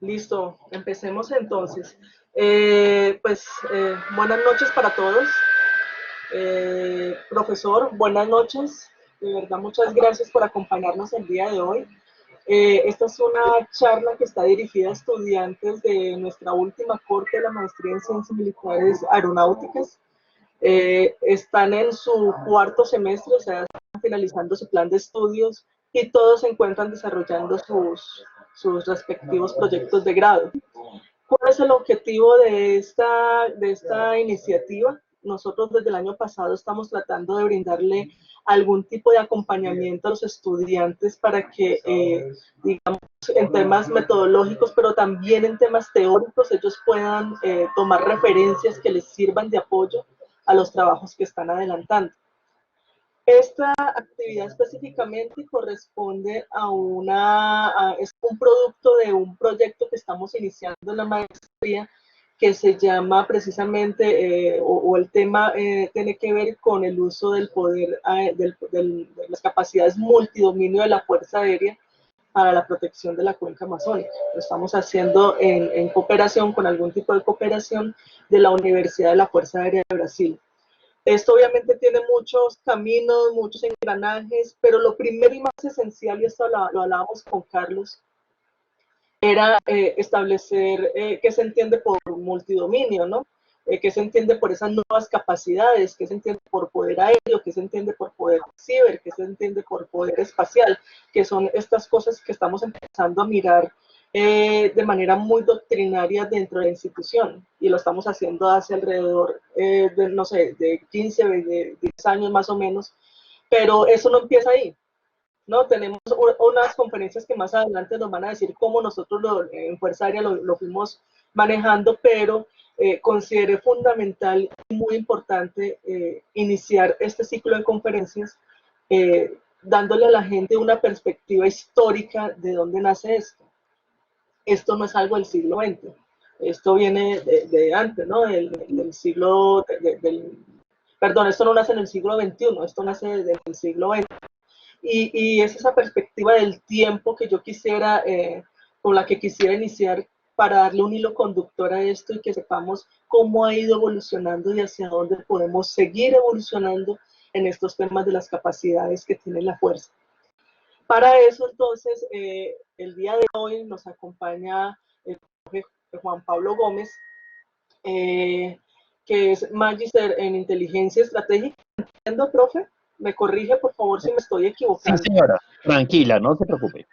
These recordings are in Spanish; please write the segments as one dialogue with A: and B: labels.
A: Listo, empecemos entonces. Buenas noches para todos. Profesor, buenas noches. De verdad, muchas gracias por acompañarnos el día de hoy. Esta es una charla que está dirigida a estudiantes de nuestra última corte de la maestría en Ciencias Militares Aeronáuticas. Están en su cuarto semestre, o sea, están finalizando su plan de estudios y todos se encuentran desarrollando sus respectivos proyectos de grado. ¿Cuál es el objetivo de esta iniciativa? Nosotros desde el año pasado estamos tratando de brindarle algún tipo de acompañamiento a los estudiantes para que, digamos, en temas metodológicos, pero también en temas teóricos, ellos puedan tomar referencias que les sirvan de apoyo a los trabajos que están adelantando. Esta actividad específicamente corresponde es un producto de un proyecto que estamos iniciando en la maestría que se llama precisamente, o el tema tiene que ver con el uso del poder, de las capacidades multidominio de la Fuerza Aérea para la protección de la cuenca amazónica. Lo estamos haciendo en cooperación, con algún tipo de cooperación de la Universidad de la Fuerza Aérea de Brasil. Esto obviamente tiene muchos caminos, muchos engranajes, pero lo primero y más esencial, y esto lo hablábamos con Carlos, era establecer qué se entiende por multidominio, ¿no? Qué se entiende por esas nuevas capacidades, qué se entiende por poder aéreo, qué se entiende por poder ciber, qué se entiende por poder espacial, que son estas cosas que estamos empezando a mirar de manera muy doctrinaria dentro de la institución, y lo estamos haciendo hace alrededor de, no sé, de 15, de 10 años más o menos, pero eso no empieza ahí. ¿No? Tenemos unas conferencias que más adelante nos van a decir cómo nosotros en Fuerza Aérea lo fuimos manejando, pero consideré fundamental y muy importante iniciar este ciclo de conferencias dándole a la gente una perspectiva histórica de dónde nace esto. Esto no es algo del siglo XX, esto viene de antes, ¿no? Del siglo, perdón, esto no nace en el siglo XXI, esto nace desde el siglo XX. Y es esa perspectiva del tiempo que yo quisiera, con la que quisiera iniciar para darle un hilo conductor a esto y que sepamos cómo ha ido evolucionando y hacia dónde podemos seguir evolucionando en estos temas de las capacidades que tiene la fuerza. Para eso, entonces, el día de hoy nos acompaña el profe Juan Pablo Gómez, que es Magister en Inteligencia Estratégica. ¿Entiendo, profe? Me corrige, por favor, si me estoy
B: Sí,
A: equivocando.
B: señora, tranquila, no se preocupe.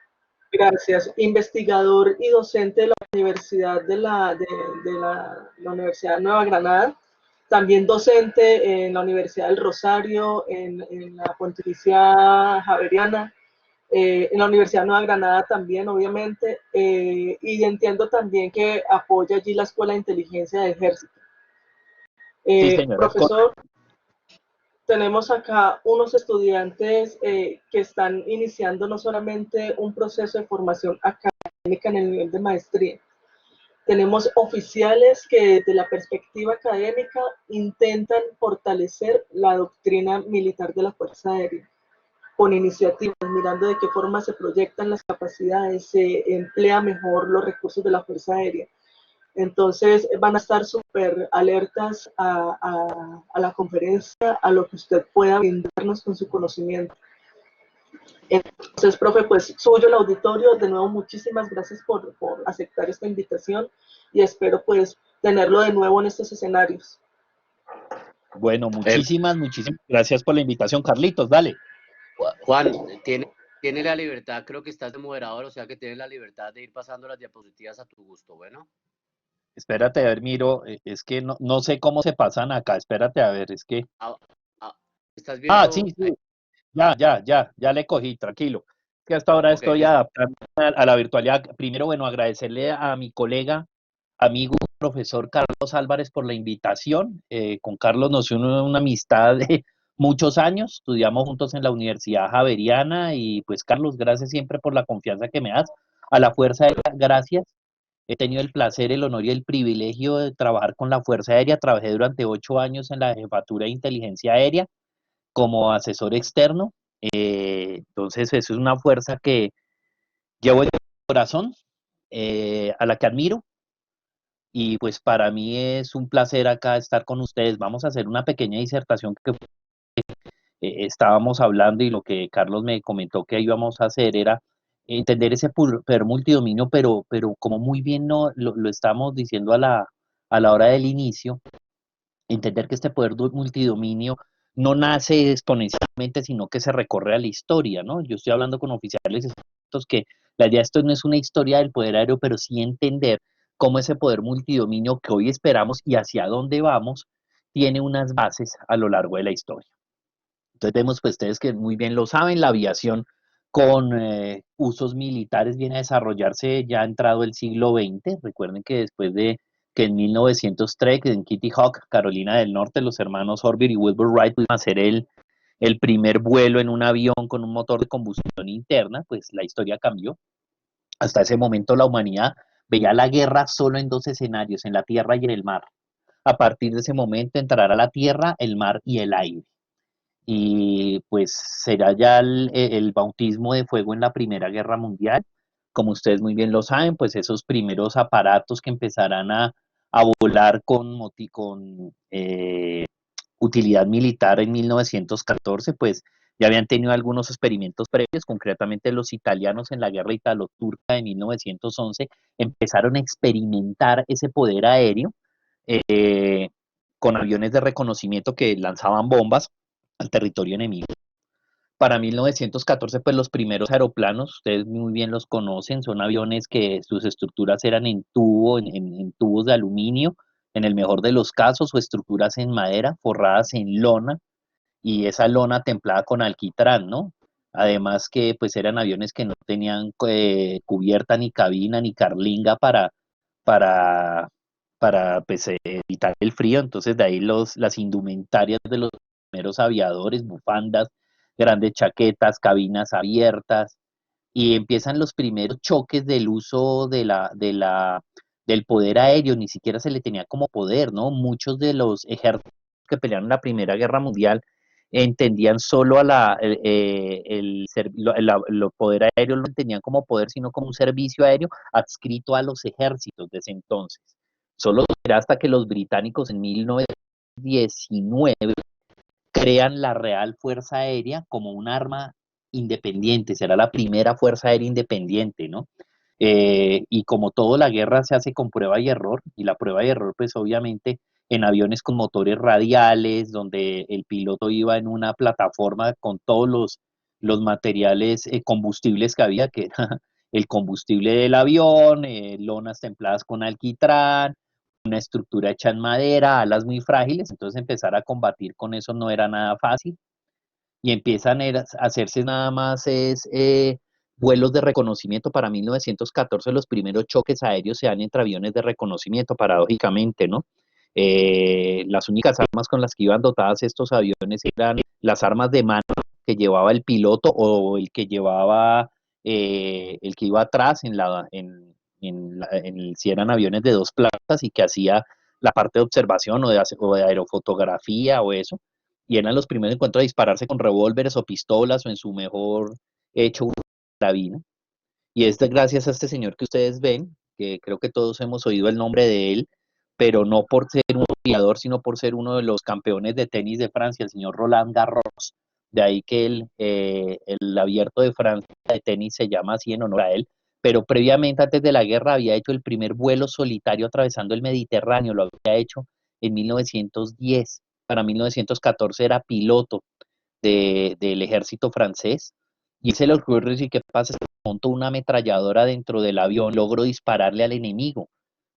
A: Gracias. Investigador y docente de la Universidad la Universidad de Nueva Granada. También docente en la Universidad del Rosario, en la Pontificia Javeriana, en la Universidad de Nueva Granada también, obviamente. Y entiendo también que apoya allí la Escuela de Inteligencia del Ejército.
B: Sí, señora, es correcto.
A: Profesor, tenemos acá unos estudiantes que están iniciando no solamente un proceso de formación académica en el nivel de maestría, tenemos oficiales que desde la perspectiva académica intentan fortalecer la doctrina militar de la Fuerza Aérea con iniciativas, mirando de qué forma se proyectan las capacidades, se emplea mejor los recursos de la Fuerza Aérea. Entonces van a estar súper alertas a la conferencia, a lo que usted pueda brindarnos con su conocimiento. Entonces, profe, pues suyo el auditorio. De nuevo, muchísimas gracias por aceptar esta invitación y espero pues tenerlo de nuevo en estos escenarios.
B: Bueno, muchísimas gracias por la invitación, Carlitos, dale.
C: Juan, tiene la libertad, creo que estás de moderador, o sea que tienes la libertad de ir pasando las diapositivas a tu gusto, ¿bueno?
B: Espérate, a ver, miro, es que no sé cómo se pasan acá, espérate, a ver, es que...
C: Ah, ¿estás
B: Sí,
C: viendo?
B: sí, ya le cogí, tranquilo. Es que hasta ahora
C: Ok,
B: estoy adaptando a la virtualidad. Primero, bueno, agradecerle a mi colega, amigo, profesor Carlos Álvarez por la invitación. Con Carlos nos une una amistad de muchos años, estudiamos juntos en la Universidad Javeriana y pues Carlos, gracias siempre por la confianza que me das. A la Fuerza Aérea, gracias. He tenido el placer, el honor y el privilegio de trabajar con la Fuerza Aérea. Trabajé durante 8 años en la Jefatura de Inteligencia Aérea como asesor externo. Entonces, eso es una fuerza que llevo en el corazón. a la que admiro, y pues para mí es un placer acá estar con ustedes. Vamos a hacer una pequeña disertación que estábamos hablando, y lo que Carlos me comentó que íbamos a hacer era entender ese poder multidominio, pero como muy bien no, lo estamos diciendo a la hora del inicio, entender que este poder multidominio no nace exponencialmente, sino que se recorre a la historia, ¿no? Yo estoy hablando con oficiales expertos que la idea de esto no es una historia del poder aéreo, pero sí entender cómo ese poder multidominio que hoy esperamos y hacia dónde vamos tiene unas bases a lo largo de la historia. Entonces vemos, pues ustedes que muy bien lo saben, la aviación con usos militares viene a desarrollarse ya entrado el siglo XX. Recuerden que después de que en 1903, en Kitty Hawk, Carolina del Norte, los hermanos Orville y Wilbur Wright pudieron hacer el primer vuelo en un avión con un motor de combustión interna, pues la historia cambió. Hasta ese momento la humanidad veía la guerra solo en dos escenarios, en la tierra y en el mar. A partir de ese momento entrará la tierra, el mar y el aire, y pues será ya el bautismo de fuego en la Primera Guerra Mundial. Como ustedes muy bien lo saben, pues esos primeros aparatos que empezarán a volar con utilidad militar en 1914, pues ya habían tenido algunos experimentos previos. Concretamente los italianos en la guerra italo-turca de 1911 empezaron a experimentar ese poder aéreo eh, con aviones de reconocimiento que lanzaban bombas al territorio enemigo. Para 1914, pues los primeros aeroplanos, ustedes muy bien los conocen, son aviones que sus estructuras eran en tubo, en tubos de aluminio, en el mejor de los casos, o estructuras en madera, forradas en lona, y esa lona templada con alquitrán, ¿no? Además que pues eran aviones que no tenían cubierta, ni cabina, ni carlinga para, para pues, evitar el frío. Entonces de ahí las indumentarias de los primeros aviadores, bufandas, grandes chaquetas, cabinas abiertas, y empiezan los primeros choques del uso del poder aéreo. Ni siquiera se le tenía como poder, ¿no? Muchos de los ejércitos que pelearon en la Primera Guerra Mundial entendían solo a el poder aéreo, lo entendían como poder, sino como un servicio aéreo adscrito a los ejércitos de ese entonces. Solo era hasta que los británicos en 1919 crean la Real Fuerza Aérea como un arma independiente, será la primera Fuerza Aérea independiente, ¿no? Y como todo, la guerra se hace con prueba y error, y la prueba y error, pues obviamente en aviones con motores radiales, donde el piloto iba en una plataforma con todos los materiales combustibles que había, que era el combustible del avión, lonas templadas con alquitrán, una estructura hecha en madera, alas muy frágiles. Entonces empezar a combatir con eso no era nada fácil, y empiezan a hacerse nada más vuelos de reconocimiento. Para 1914 los primeros choques aéreos se dan entre aviones de reconocimiento, paradójicamente, ¿no? Las únicas armas con las que iban dotadas estos aviones eran las armas de mano que llevaba el piloto, o el que llevaba el que iba atrás si eran aviones de dos plantas y que hacía la parte de observación o de aerofotografía o eso, y eran los primeros encuentros a dispararse con revólveres o pistolas, o en su mejor hecho una carabina. Y es gracias a este señor que ustedes ven, que creo que todos hemos oído el nombre de él, pero no por ser un aviador, sino por ser uno de los campeones de tenis de Francia, el señor Roland Garros. De ahí que el abierto de Francia de tenis se llama así en honor a él. Pero previamente, antes de la guerra, había hecho el primer vuelo solitario atravesando el Mediterráneo, lo había hecho en 1910. Para 1914 era piloto del ejército francés, y se le ocurrió decir: ¿qué pasa si monto una ametralladora dentro del avión, logro dispararle al enemigo?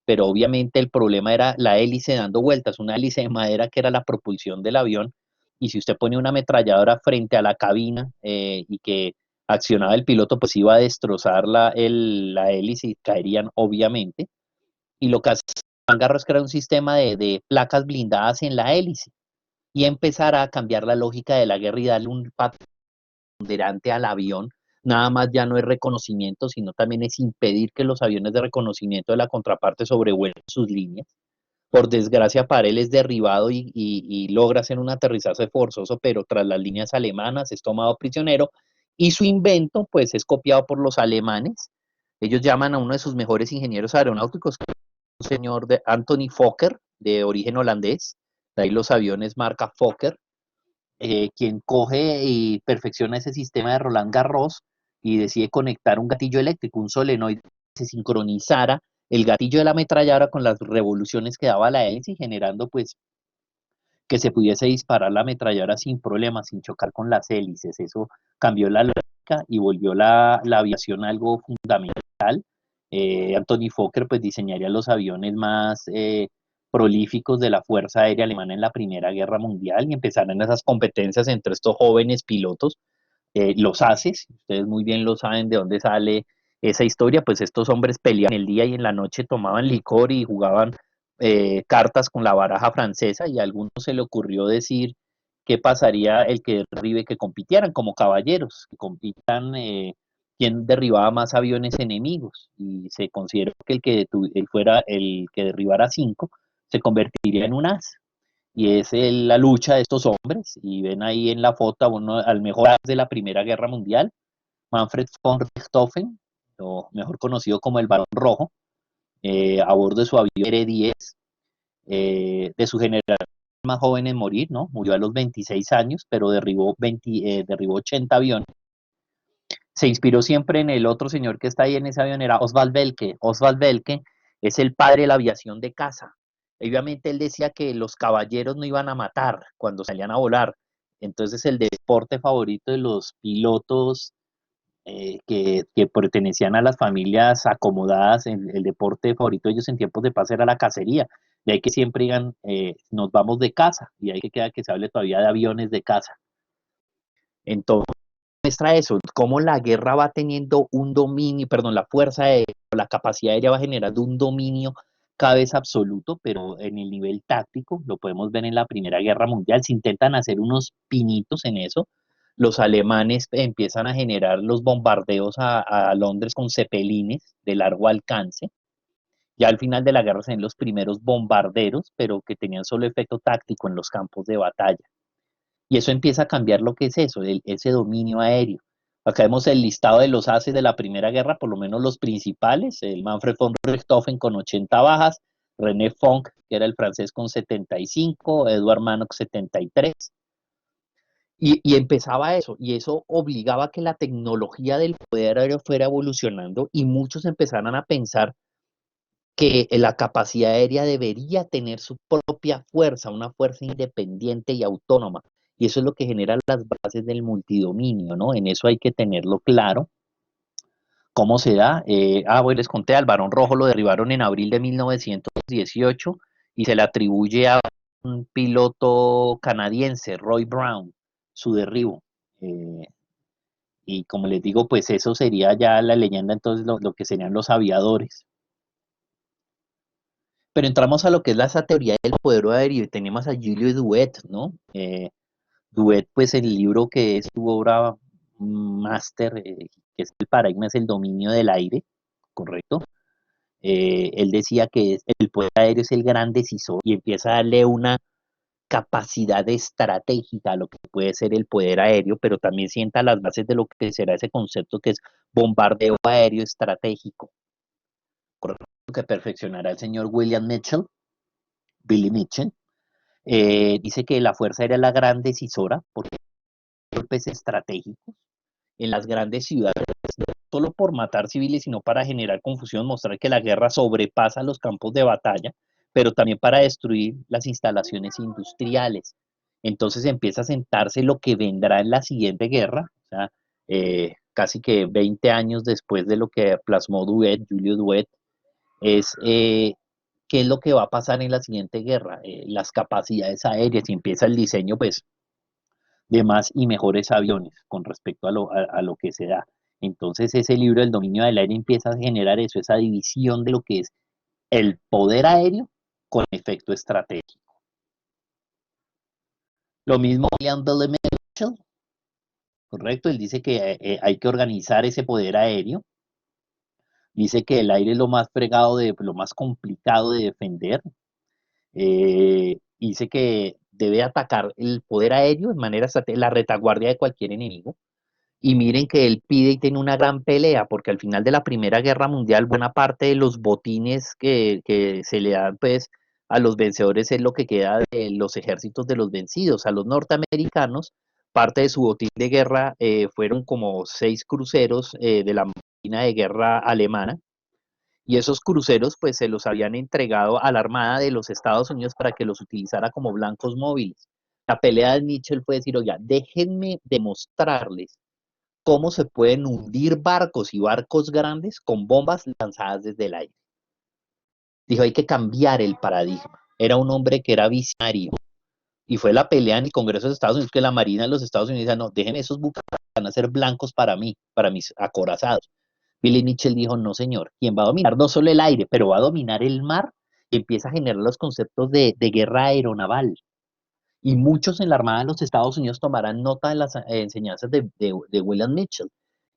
B: Pero obviamente el problema era la hélice dando vueltas, una hélice de madera que era la propulsión del avión, y si usted pone una ametralladora frente a la cabina y que accionaba el piloto, pues iba a destrozar la hélice y caerían obviamente. Y lo que hace Garros era un sistema de placas blindadas en la hélice, y empezar a cambiar la lógica de la guerra y darle un patrón ponderante al avión. Nada más ya no es reconocimiento, sino también es impedir que los aviones de reconocimiento de la contraparte sobrevuelen sus líneas. Por desgracia para él es derribado y logra hacer un aterrizaje forzoso, pero tras las líneas alemanas es tomado prisionero, y su invento pues es copiado por los alemanes, Ellos llaman a uno de sus mejores ingenieros aeronáuticos, un señor de Anthony Fokker, de origen holandés, de ahí los aviones marca Fokker, quien coge y perfecciona ese sistema de Roland Garros y decide conectar un gatillo eléctrico, un solenoide, que se sincronizara el gatillo de la ametralladora con las revoluciones que daba la hélice, generando pues que se pudiese disparar la ametralladora sin problemas, sin chocar con las hélices. Eso cambió la lógica y volvió la aviación algo fundamental. Anthony Fokker pues diseñaría los aviones más prolíficos de la Fuerza Aérea Alemana en la Primera Guerra Mundial y empezaron esas competencias entre estos jóvenes pilotos, los ACES, ustedes muy bien lo saben de dónde sale esa historia, pues estos hombres peleaban el día y en la noche tomaban licor y jugaban cartas con la baraja francesa y a algunos se le ocurrió decir qué pasaría el que derribe, que compitieran como caballeros, que compitan quién derribaba más aviones enemigos y se consideró que él fuera el que derribara 5 se convertiría en un as y es la lucha de estos hombres y ven ahí en la foto uno al mejor as de la Primera Guerra Mundial, Manfred von Richthofen, o mejor conocido como el Barón Rojo, a bordo de su avión R-10, de su generación más joven en morir, ¿no? Murió a los 26 años, pero derribó 80 aviones. Se inspiró siempre en el otro señor que está ahí en ese avión, era Oswald Welke. Oswald Welke es el padre de la aviación de caza. Obviamente él decía que los caballeros no iban a matar cuando salían a volar. Entonces el deporte favorito de los pilotos que pertenecían a las familias acomodadas, el deporte favorito de ellos en tiempos de paz era la cacería. De ahí que siempre digan, nos vamos de caza, y ahí que queda que se hable todavía de aviones de caza. Entonces, muestra eso, cómo la guerra va teniendo un dominio, perdón, la fuerza aérea, la capacidad aérea va generando un dominio cada vez absoluto, pero en el nivel táctico, lo podemos ver en la Primera Guerra Mundial, se intentan hacer unos pinitos en eso, los alemanes empiezan a generar los bombardeos a Londres con cepelines de largo alcance, ya al final de la guerra se ven los primeros bombarderos, pero que tenían solo efecto táctico en los campos de batalla. Y eso empieza a cambiar lo que es eso, ese dominio aéreo. Acá vemos el listado de los ases de la Primera Guerra, por lo menos los principales, el Manfred von Richthofen con 80 bajas, René Fonck, que era el francés con 75, Edward Manock 73, y empezaba eso, y eso obligaba a que la tecnología del poder aéreo fuera evolucionando y muchos empezaran a pensar que la capacidad aérea debería tener su propia fuerza, una fuerza independiente y autónoma. Y eso es lo que genera las bases del multidominio, ¿no? En eso hay que tenerlo claro. ¿Cómo se da? Bueno, les conté, al Barón Rojo lo derribaron en abril de 1918 y se le atribuye a un piloto canadiense, Roy Brown, su derribo. Eh, y como les digo, pues eso sería ya la leyenda, entonces lo que serían los aviadores. Pero entramos a lo que es esa teoría del poder aéreo y tenemos a Julio Duet, ¿no? Duet, pues el libro que es su obra máster, que es el paradigma, es el dominio del aire, ¿correcto? Él decía que el poder aéreo es el gran decisor y empieza a darle una capacidad estratégica a lo que puede ser el poder aéreo, pero también sienta las bases de lo que será ese concepto que es bombardeo aéreo estratégico, ¿correcto? Que perfeccionará el señor William Mitchell, Billy Mitchell. Dice que la Fuerza Aérea es la gran decisora porque hay golpes estratégicos en las grandes ciudades, no solo por matar civiles, sino para generar confusión, mostrar que la guerra sobrepasa los campos de batalla, pero también para destruir las instalaciones industriales. Entonces empieza a sentarse lo que vendrá en la siguiente guerra, o sea, casi que 20 años después de lo que plasmó Duet, Julio Duet, es qué es lo que va a pasar en la siguiente guerra, las capacidades aéreas y empieza el diseño pues de más y mejores aviones con respecto a lo que se da. Entonces ese libro del dominio del aire empieza a generar eso, esa división de lo que es el poder aéreo con efecto estratégico. Lo mismo William Billy Mitchell, correcto, él dice que hay que organizar ese poder aéreo, dice que el aire es lo más fregado, lo más complicado de defender, dice que debe atacar el poder aéreo de manera estratégica, la retaguardia de cualquier enemigo, Y miren que él pide y tiene una gran pelea, porque al final de la Primera Guerra Mundial, buena parte de los botines que se le dan pues a los vencedores es lo que queda de los ejércitos de los vencidos. A los norteamericanos, parte de su botín de guerra fueron como 6 cruceros de la Marina de Guerra alemana, y esos cruceros pues se los habían entregado a la Armada de los Estados Unidos para que los utilizara como blancos móviles. La pelea de Mitchell fue decir, oiga, déjenme demostrarles cómo se pueden hundir barcos y barcos grandes con bombas lanzadas desde el aire. Dijo, hay que cambiar el paradigma. Era un hombre que era visionario. Y fue la pelea en el Congreso de Estados Unidos que la Marina de los Estados Unidos dijo, no, dejen esos buques, van a ser blancos para mí, para mis acorazados. Billy Mitchell dijo, no señor, quien va a dominar no solo el aire, pero va a dominar el mar, y empieza a generar los conceptos de guerra aeronaval. Y muchos en la Armada de los Estados Unidos tomarán nota de las enseñanzas de William Mitchell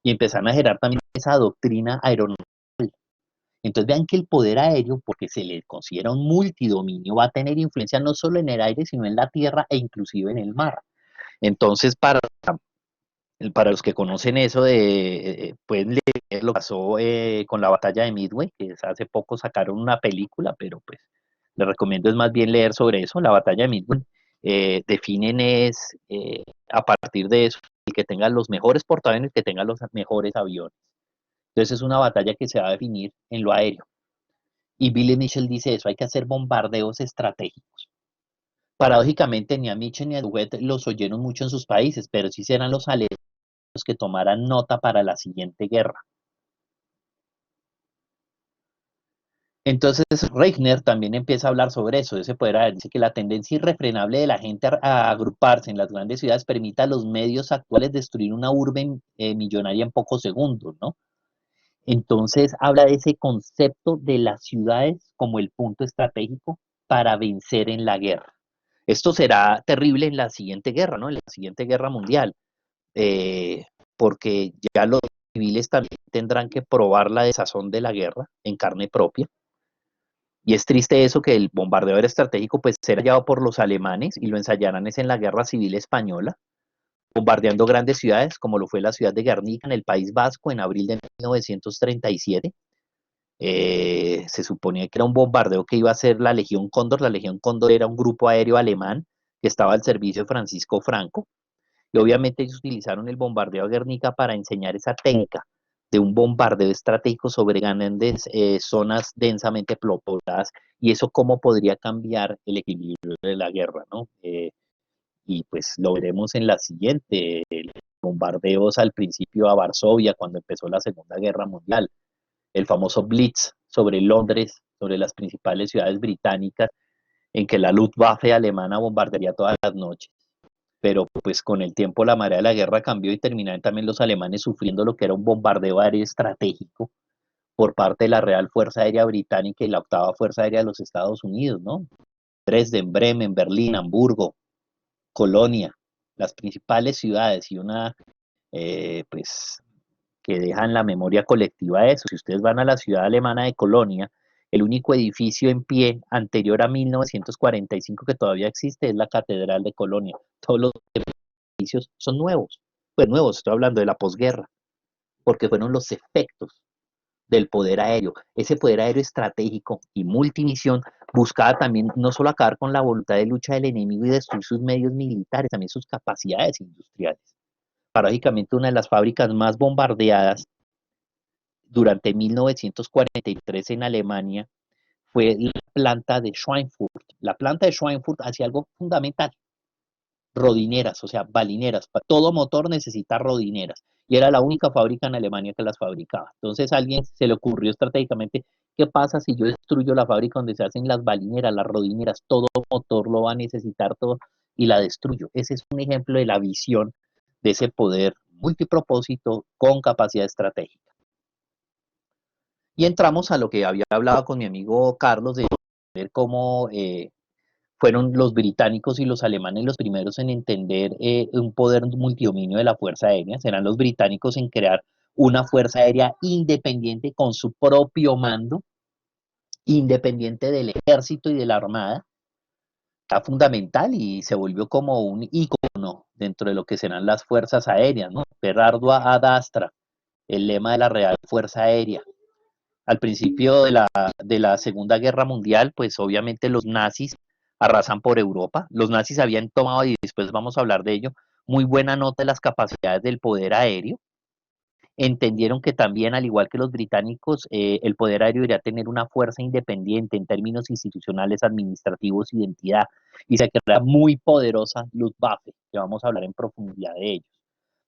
B: y empezaron a generar también esa doctrina aeronaval. Entonces vean que el poder aéreo, porque se le considera un multidominio, va a tener influencia no solo en el aire, sino en la tierra e inclusive en el mar. Entonces, para los que conocen eso, pueden leer lo que pasó con la batalla de Midway, que hace poco sacaron una película, pero pues les recomiendo es más bien leer sobre eso, la batalla de Midway. Definen a partir de eso, el que tenga los mejores portaaviones, el que tenga los mejores aviones. Entonces es una batalla que se va a definir en lo aéreo. Y Billy Mitchell dice eso, hay que hacer bombardeos estratégicos. Paradójicamente, ni a Mitchell ni a Duguet los oyeron mucho en sus países, pero sí serán los alemanes los que tomaran nota para la siguiente guerra. Entonces Reichner también empieza a hablar sobre eso, de ese poder aéreo. Dice que la tendencia irrefrenable de la gente a agruparse en las grandes ciudades permite a los medios actuales destruir una urbe millonaria en pocos segundos, ¿no? Entonces habla de ese concepto de las ciudades como el punto estratégico para vencer en la guerra. Esto será terrible en la siguiente guerra, ¿no? En la siguiente guerra mundial, eh, porque ya los civiles también tendrán que probar la desazón de la guerra en carne propia. Y es triste eso que el bombardeo estratégico pues será llevado por los alemanes y lo ensayarán es en la Guerra Civil Española, bombardeando grandes ciudades como lo fue la ciudad de Guernica en el País Vasco en abril de 1937. Se suponía que era un bombardeo que iba a ser la Legión Cóndor. La Legión Cóndor era un grupo aéreo alemán que estaba al servicio de Francisco Franco. Y obviamente ellos utilizaron el bombardeo a Guernica para enseñar esa técnica de un bombardeo estratégico sobre grandes zonas densamente pobladas y eso cómo podría cambiar el equilibrio de la guerra, ¿no? Y pues lo veremos en la siguiente, bombardeos al principio a Varsovia cuando empezó la Segunda Guerra Mundial, el famoso Blitz sobre Londres, sobre las principales ciudades británicas, en que la Luftwaffe alemana bombardearía todas las noches. Pero pues con el tiempo la marea de la guerra cambió y terminaron también los alemanes sufriendo lo que era un bombardeo aéreo estratégico por parte de la Real Fuerza Aérea Británica y la octava Fuerza Aérea de los Estados Unidos, ¿no? Dresden, Bremen, Berlín, Hamburgo, Colonia, las principales ciudades y una, pues, que deja en la memoria colectiva eso. Si ustedes van a la ciudad alemana de Colonia, el único edificio en pie anterior a 1945 que todavía existe es la Catedral de Colonia. Todos los edificios son nuevos. Pues nuevos, estoy hablando de la posguerra, porque fueron los efectos del poder aéreo. Ese poder aéreo estratégico y multimisión buscaba también no solo acabar con la voluntad de lucha del enemigo y destruir sus medios militares, también sus capacidades industriales. Paradójicamente, una de las fábricas más bombardeadas durante 1943 en Alemania fue la planta de Schweinfurt. La planta de Schweinfurt hacía algo fundamental, rodineras, o sea, balineras. Todo motor necesita rodineras. Y era la única fábrica en Alemania que las fabricaba. Entonces a alguien se le ocurrió estratégicamente, ¿qué pasa si yo destruyo la fábrica donde se hacen las balineras, las rodineras? Todo motor lo va a necesitar todo y la destruyo. Ese es un ejemplo de la visión de ese poder multipropósito con capacidad estratégica. Y entramos a lo que había hablado con mi amigo Carlos de ver cómo fueron los británicos y los alemanes los primeros en entender un poder multidominio de la Fuerza Aérea. Serán los británicos en crear una Fuerza Aérea independiente con su propio mando, independiente del ejército y de la armada. Está fundamental y se volvió como un ícono dentro de lo que serán las fuerzas aéreas, ¿no? per ardua ad astra, el lema de la Real Fuerza Aérea. Al principio de la Segunda Guerra Mundial, pues obviamente los nazis arrasan por Europa. Los nazis habían tomado, y después vamos a hablar de ello, muy buena nota de las capacidades del poder aéreo. Entendieron que también, al igual que los británicos, el poder aéreo debería tener una fuerza independiente en términos institucionales, administrativos y de identidad, y se crea muy poderosa Luftwaffe, que vamos a hablar en profundidad de ellos.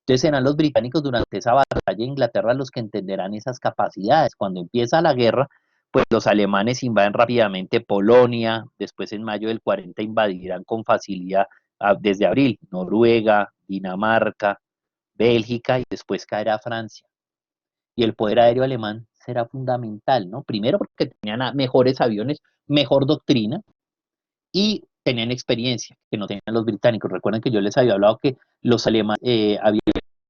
B: Entonces serán los británicos durante esa batalla de Inglaterra los que entenderán esas capacidades. Cuando empieza la guerra, pues los alemanes invaden rápidamente Polonia, después en mayo del 40 invadirán con facilidad desde abril Noruega, Dinamarca, Bélgica, y después caerá Francia. Y el poder aéreo alemán será fundamental, ¿no? Primero porque tenían mejores aviones, mejor doctrina, y tenían experiencia que no tenían los británicos. Recuerden que yo les había hablado que los alemanes habían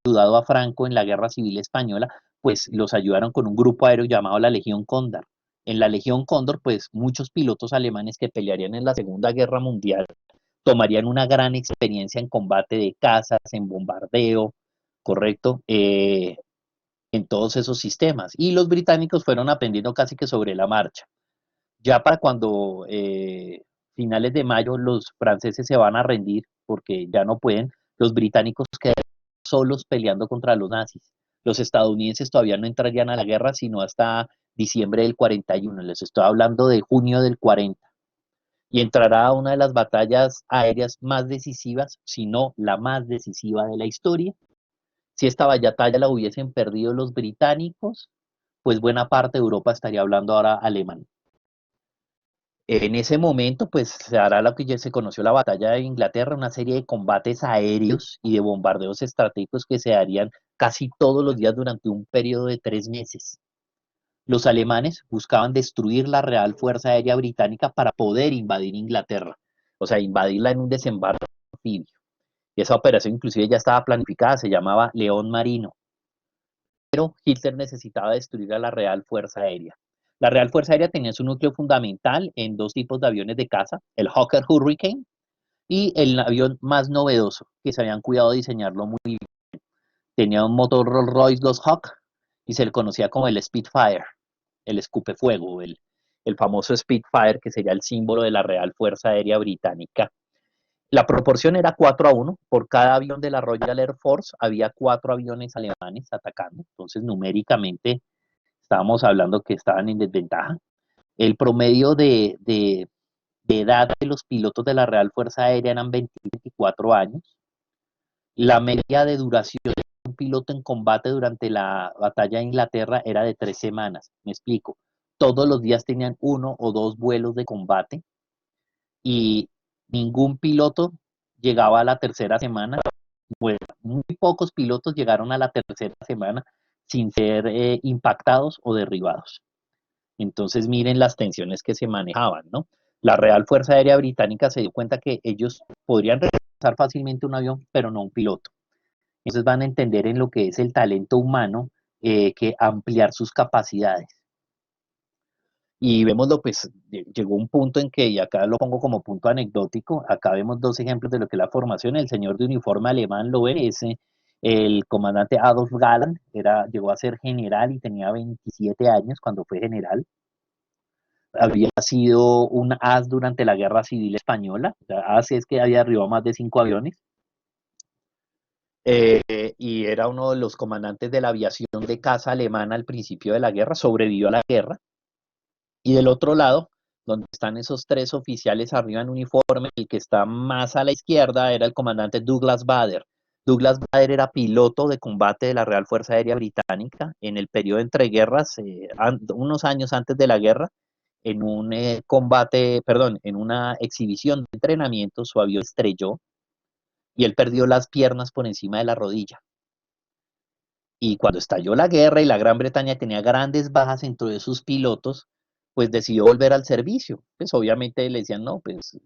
B: ayudado a Franco en la Guerra Civil Española, pues los ayudaron con un grupo aéreo llamado la Legión Cóndor. En la Legión Cóndor, pues muchos pilotos alemanes que pelearían en la Segunda Guerra Mundial tomarían una gran experiencia en combate de cazas, en bombardeo, ¿correcto? En todos esos sistemas. Y los británicos fueron aprendiendo casi que sobre la marcha. Ya para cuando finales de mayo los franceses se van a rendir porque ya no pueden, los británicos quedan solos peleando contra los nazis. Los estadounidenses todavía no entrarían a la guerra sino hasta diciembre del 41, les estoy hablando de junio del 40. Y entrará una de las batallas aéreas más decisivas, si no la más decisiva de la historia. Si esta batalla la hubiesen perdido los británicos, pues buena parte de Europa estaría hablando ahora alemán. En ese momento, pues se hará lo que ya se conoció la batalla de Inglaterra, una serie de combates aéreos y de bombardeos estratégicos que se darían casi todos los días durante un periodo de 3 meses. Los alemanes buscaban destruir la Real Fuerza Aérea Británica para poder invadir Inglaterra, o sea, invadirla en un desembarco anfibio. Y esa operación inclusive ya estaba planificada, se llamaba León Marino. Pero Hitler necesitaba destruir a la Real Fuerza Aérea. La Real Fuerza Aérea tenía su núcleo fundamental en 2 tipos de aviones de caza, el Hawker Hurricane y el avión más novedoso, que se habían cuidado de diseñarlo muy bien. Tenía un motor Rolls-Royce, los Hawk, y se le conocía como el Spitfire, el escupefuego, el famoso Spitfire, que sería el símbolo de la Real Fuerza Aérea Británica. La proporción era 4-1, por cada avión de la Royal Air Force había 4 aviones alemanes atacando, entonces numéricamente estábamos hablando que estaban en desventaja. El promedio de edad de los pilotos de la Real Fuerza Aérea eran 24 años. La media de duración de un piloto en combate durante la batalla de Inglaterra era de 3 semanas. Me explico. Todos los días tenían 1 o 2 vuelos de combate y ningún piloto llegaba a la tercera semana. Bueno, muy pocos pilotos llegaron a la tercera semana sin ser impactados o derribados. Entonces miren las tensiones que se manejaban, ¿no? La Real Fuerza Aérea Británica se dio cuenta que ellos podrían reemplazar fácilmente un avión, pero no un piloto. Entonces van a entender en lo que es el talento humano que ampliar sus capacidades. Y vémoslo, pues llegó un punto en que, y acá lo pongo como punto anecdótico, acá vemos 2 ejemplos de lo que es la formación. El señor de uniforme alemán lo ve, es el comandante Adolf Galland, llegó a ser general y tenía 27 años cuando fue general. Había sido un as durante la Guerra Civil Española, o sea, as es que había derribado más de 5 aviones, y era uno de los comandantes de la aviación de caza alemana al principio de la guerra, sobrevivió a la guerra. Y del otro lado, donde están esos 3 oficiales arriba en uniforme, el que está más a la izquierda era el comandante Douglas Bader. Douglas Bader era piloto de combate de la Real Fuerza Aérea Británica en el periodo entre guerras, unos años antes de la guerra, en un en una exhibición de entrenamiento, su avión estrelló y él perdió las piernas por encima de la rodilla. Y cuando estalló la guerra y la Gran Bretaña tenía grandes bajas entre de sus pilotos, pues decidió volver al servicio. Pues obviamente le decían, no, pues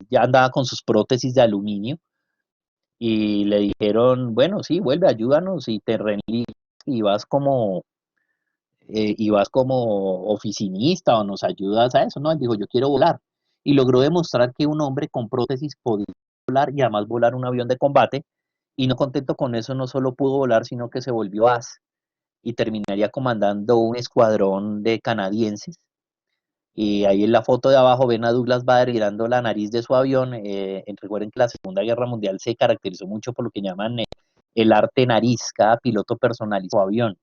B: ya andaba con sus prótesis de aluminio y le dijeron, bueno, sí, vuelve, ayúdanos y te reenlistas y vas como oficinista o nos ayudas a eso, ¿no? Él dijo, yo quiero volar. Y logró demostrar que un hombre con prótesis podía volar y además volar un avión de combate y no contento con eso, no solo pudo volar, sino que se volvió as y terminaría comandando un escuadrón de canadienses. Y ahí en la foto de abajo ven a Douglas Bader girando la nariz de su avión. Recuerden que la Segunda Guerra Mundial se caracterizó mucho por lo que llaman el arte nariz. Cada piloto personalizó su avión,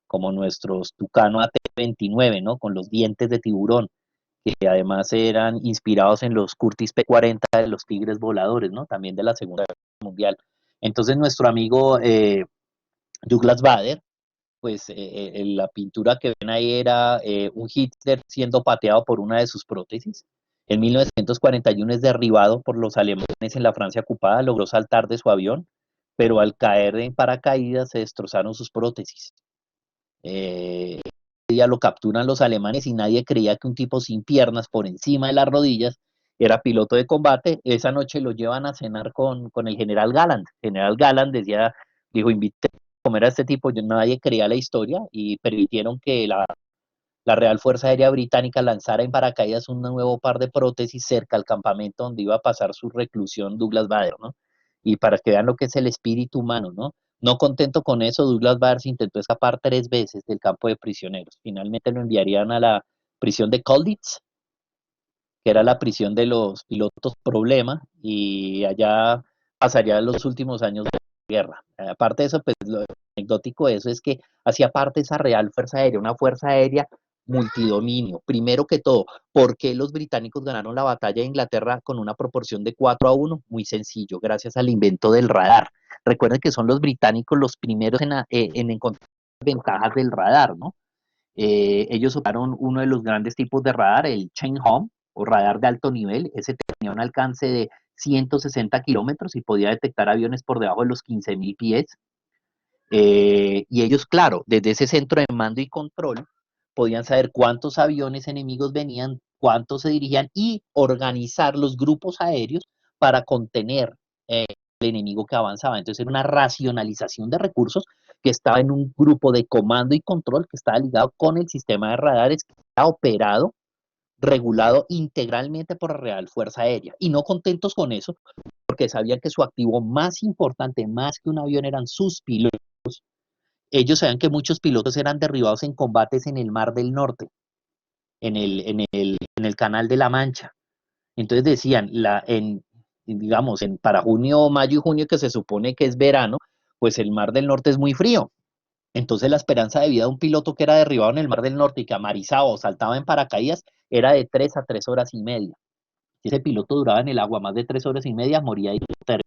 B: como nuestros Tucano AT-29, ¿no? Con los dientes de tiburón, que además eran inspirados en los Curtiss P-40 de los Tigres voladores, ¿no? También de la Segunda Guerra Mundial. Entonces nuestro amigo Douglas Bader, pues la pintura que ven ahí era un Hitler siendo pateado por una de sus prótesis. En 1941 es derribado por los alemanes en la Francia ocupada, logró saltar de su avión, pero al caer en paracaídas se destrozaron sus prótesis. Ya lo capturan los alemanes y nadie creía que un tipo sin piernas por encima de las rodillas era piloto de combate. Esa noche lo llevan a cenar con el general Galland. General Galland dijo, invité a comer a este tipo, nadie creía la historia y permitieron que la Real Fuerza Aérea Británica lanzara en paracaídas un nuevo par de prótesis cerca al campamento donde iba a pasar su reclusión Douglas Bader, ¿no? Y para que vean lo que es el espíritu humano, ¿no? No contento con eso, Douglas Bader se intentó escapar 3 veces del campo de prisioneros. Finalmente lo enviarían a la prisión de Colditz, que era la prisión de los pilotos problema, y allá pasaría los últimos años de la guerra. Aparte de eso, pues lo anecdótico de eso es que hacía parte de esa Real Fuerza Aérea, una fuerza aérea multidominio. Primero que todo, ¿por qué los británicos ganaron la batalla de Inglaterra con una proporción de 4-1? Muy sencillo, gracias al invento del radar. Recuerden que son los británicos los primeros en encontrar ventajas del radar, ¿no? Ellos usaron uno de los grandes tipos de radar, el Chain Home, o radar de alto nivel. Ese tenía un alcance de 160 kilómetros y podía detectar aviones por debajo de los 15.000 pies. Y ellos, claro, desde ese centro de mando y control, podían saber cuántos aviones enemigos venían, cuántos se dirigían y organizar los grupos aéreos para contener el enemigo que avanzaba. Entonces era una racionalización de recursos que estaba en un grupo de comando y control que estaba ligado con el sistema de radares que era operado, regulado integralmente por la Real Fuerza Aérea. Y no contentos con eso, porque sabían que su activo más importante, más que un avión, eran sus pilotos. Ellos sabían que muchos pilotos eran derribados en combates en el Mar del Norte, en el Canal de la Mancha. Entonces decían, digamos, para junio, mayo y junio, que se supone que es verano, pues el Mar del Norte es muy frío. Entonces la esperanza de vida de un piloto que era derribado en el Mar del Norte y que amarizaba o saltaba en paracaídas era de 3 a 3 horas y media. Si ese piloto duraba en el agua más de 3 horas y media, moría de hipotermia.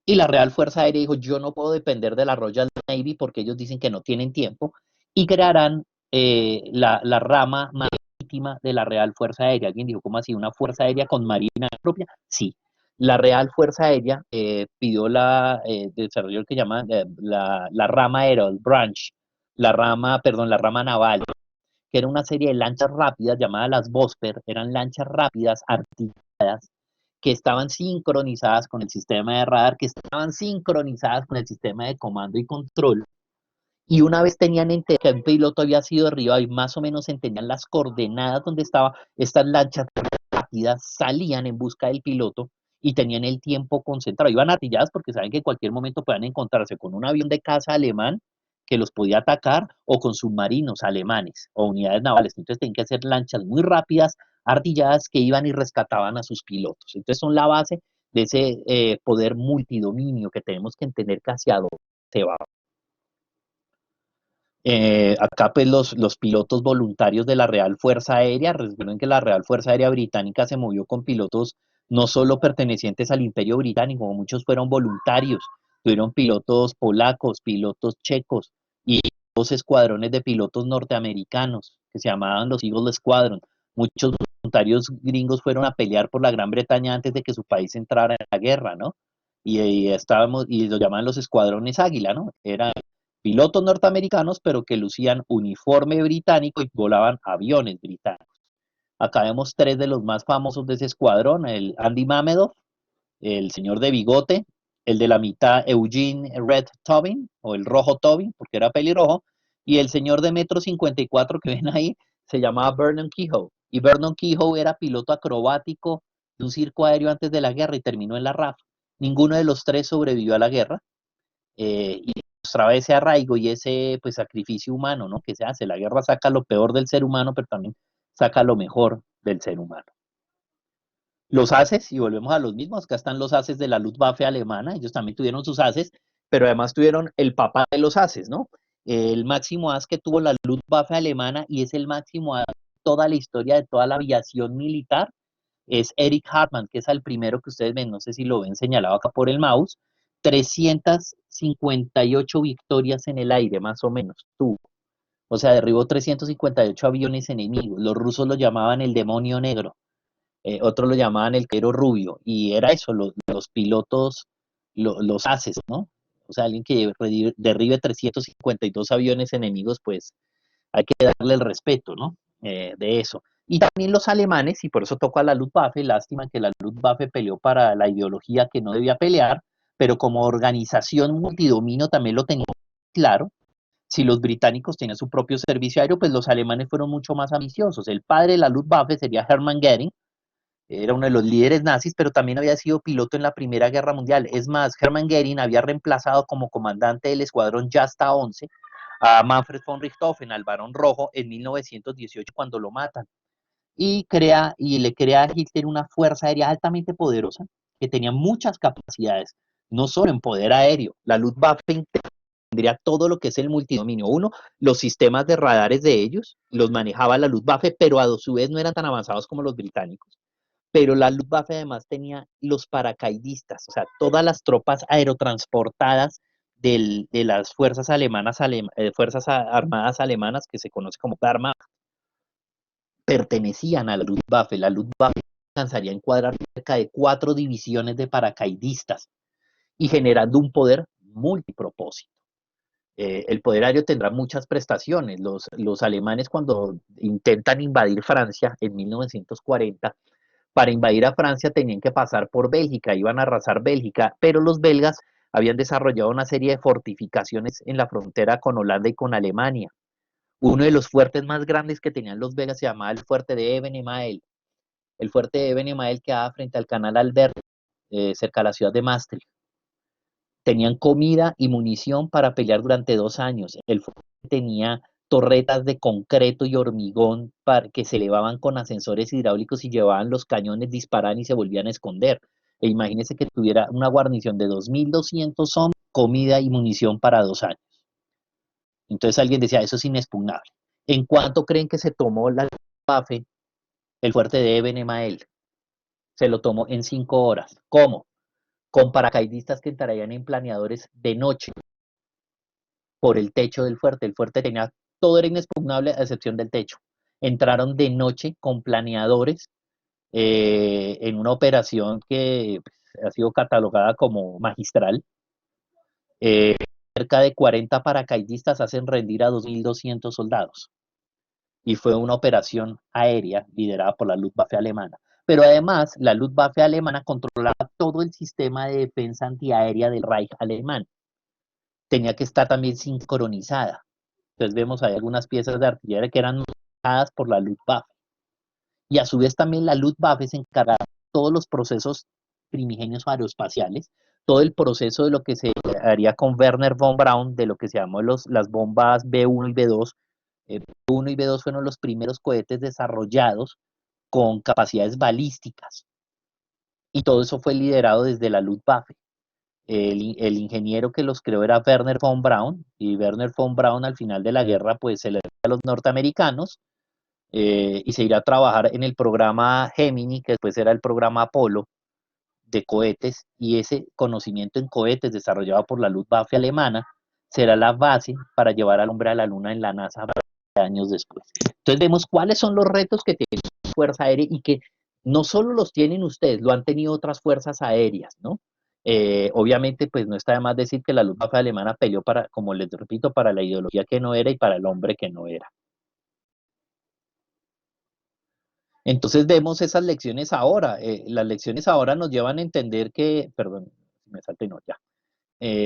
B: Y la Real Fuerza Aérea dijo, yo no puedo depender de la Royal Navy porque ellos dicen que no tienen tiempo, y crearán la rama marítima de la Real Fuerza Aérea. Alguien dijo, ¿cómo así? ¿Una Fuerza Aérea con marina propia? Sí. La Real Fuerza Aérea pidió desarrolló el que llaman la rama aérea, el branch, la rama naval, que era una serie de lanchas rápidas llamadas las Vosper. Eran lanchas rápidas artilladas que estaban sincronizadas con el sistema de radar, que estaban sincronizadas con el sistema de comando y control. Y una vez tenían entendido que un piloto había sido derribado y más o menos entendían las coordenadas donde estaba, estas lanchas rápidas salían en busca del piloto y tenían el tiempo concentrado. Iban artilladas porque saben que en cualquier momento puedan encontrarse con un avión de caza alemán que los podía atacar, o con submarinos alemanes o unidades navales. Entonces tenían que hacer lanchas muy rápidas, artilladas, que iban y rescataban a sus pilotos. Entonces son la base de ese poder multidominio que tenemos que entender que hacia dónde se va. Acá pues los pilotos voluntarios de la Real Fuerza Aérea. Recuerden que la Real Fuerza Aérea Británica se movió con pilotos no solo pertenecientes al Imperio Británico, muchos fueron voluntarios. Tuvieron pilotos polacos, pilotos checos y 2 escuadrones de pilotos norteamericanos que se llamaban los Eagle Squadron. Muchos voluntarios gringos fueron a pelear por la Gran Bretaña antes de que su país entrara en la guerra, ¿no? Y lo llamaban los escuadrones Águila, ¿no? Eran pilotos norteamericanos, pero que lucían uniforme británico y volaban aviones británicos. Acá vemos 3 de los más famosos de ese escuadrón: el Andy Mamedoff, el señor de bigote, el de la mitad Eugene Red Tobin, o el rojo Tobin, porque era pelirrojo, y el señor de 1,54 m que ven ahí se llamaba Vernon Kehoe. Y Vernon Kehoe era piloto acrobático de un circo aéreo antes de la guerra y terminó en la RAF. Ninguno de los tres sobrevivió a la guerra, y mostraba ese arraigo y ese pues sacrificio humano, ¿no? Que se hace. La guerra saca lo peor del ser humano, pero también saca lo mejor del ser humano. Los haces, y volvemos a los mismos, acá están los haces de la Luftwaffe alemana, ellos también tuvieron sus haces, pero además tuvieron el papá de los haces, ¿no? El máximo as que tuvo la Luftwaffe alemana, y es el máximo as de toda la historia de toda la aviación militar, es Erich Hartmann, que es el primero que ustedes ven, no sé si lo ven señalado acá por el mouse, 358 victorias en el aire, más o menos, tuvo. O sea, derribó 358 aviones enemigos. Los rusos lo llamaban el demonio negro, otros lo llamaban el quero rubio, y era eso, los pilotos, los haces, ¿no? O sea, alguien que derribe 352 aviones enemigos, pues hay que darle el respeto, ¿no? De eso. Y también los alemanes, y por eso toco a la Luftwaffe, lástima que la Luftwaffe peleó para la ideología que no debía pelear, pero como organización multidominio también lo tengo claro. Si los británicos tenían su propio servicio aéreo, pues los alemanes fueron mucho más ambiciosos. El padre de la Luftwaffe sería Hermann Göring, era uno de los líderes nazis, pero también había sido piloto en la Primera Guerra Mundial. Es más, Hermann Göring había reemplazado como comandante del escuadrón Jasta 11 a Manfred von Richthofen, al Barón Rojo, en 1918 cuando lo matan. Y le crea a Hitler una fuerza aérea altamente poderosa que tenía muchas capacidades, no solo en poder aéreo. La Luftwaffe tendría todo lo que es el multidominio. Uno, los sistemas de radares de ellos los manejaba la Luftwaffe, pero a su vez no eran tan avanzados como los británicos. Pero la Luftwaffe además tenía los paracaidistas, o sea, todas las tropas aerotransportadas de las fuerzas alemanas, fuerzas armadas alemanas, que se conoce como Wehrmacht, pertenecían a la Luftwaffe. La Luftwaffe alcanzaría a encuadrar cerca de 4 divisiones de paracaidistas y generando un poder multipropósito. El poder aéreo tendrá muchas prestaciones. Los alemanes, cuando intentan invadir Francia en 1940, para invadir a Francia tenían que pasar por Bélgica, iban a arrasar Bélgica, pero los belgas habían desarrollado una serie de fortificaciones en la frontera con Holanda y con Alemania. Uno de los fuertes más grandes que tenían los belgas se llamaba el fuerte de Ebenemael. El fuerte de Ebenemael quedaba frente al canal Albert, cerca de la ciudad de Maastricht. Tenían comida y munición para pelear durante 2 años. El fuerte tenía torretas de concreto y hormigón que se elevaban con ascensores hidráulicos y llevaban los cañones, disparaban y se volvían a esconder. E imagínense que tuviera una guarnición de 2.200 hombres, comida y munición para 2 años. Entonces alguien decía, eso es inexpugnable. ¿En cuánto creen que se tomó la Luftwaffe el fuerte de Ebenemael? Se lo tomó en 5 horas. ¿Cómo? Con paracaidistas que entrarían en planeadores de noche por el techo del fuerte. El fuerte tenía, todo era inexpugnable a excepción del techo. Entraron de noche con planeadores, en una operación que pues, ha sido catalogada como magistral. Eh, Cerca de 40 paracaidistas hacen rendir a 2.200 soldados. Y fue una operación aérea liderada por la Luftwaffe alemana. Pero además, la Luftwaffe alemana controlaba todo el sistema de defensa antiaérea del Reich alemán. Tenía que estar también sincronizada. Entonces vemos ahí algunas piezas de artillería que eran manejadas por la Luftwaffe. Y a su vez también la Luftwaffe se encargaba de todos los procesos primigenios aeroespaciales, todo el proceso de lo que se haría con Werner von Braun, de lo que se llamó las bombas B1 y B2. B1 y B2 fueron los primeros cohetes desarrollados con capacidades balísticas. Y todo eso fue liderado desde la Luftwaffe. El ingeniero que los creó era Werner von Braun, y Werner von Braun al final de la guerra pues se le dio a los norteamericanos, y se irá a trabajar en el programa Gemini, que después era el programa Apolo de cohetes, y ese conocimiento en cohetes desarrollado por la Luftwaffe alemana será la base para llevar al hombre a la luna en la NASA años después. Entonces vemos cuáles son los retos que tiene la Fuerza Aérea y que no solo los tienen ustedes, lo han tenido otras fuerzas aéreas, ¿no? Obviamente, pues no está de más decir que la Luftwaffe alemana peleó para, como les repito, para la ideología que no era y para el hombre que no era. Entonces vemos esas lecciones ahora. Las lecciones ahora nos llevan a entender que, perdón, me salté, no, ya.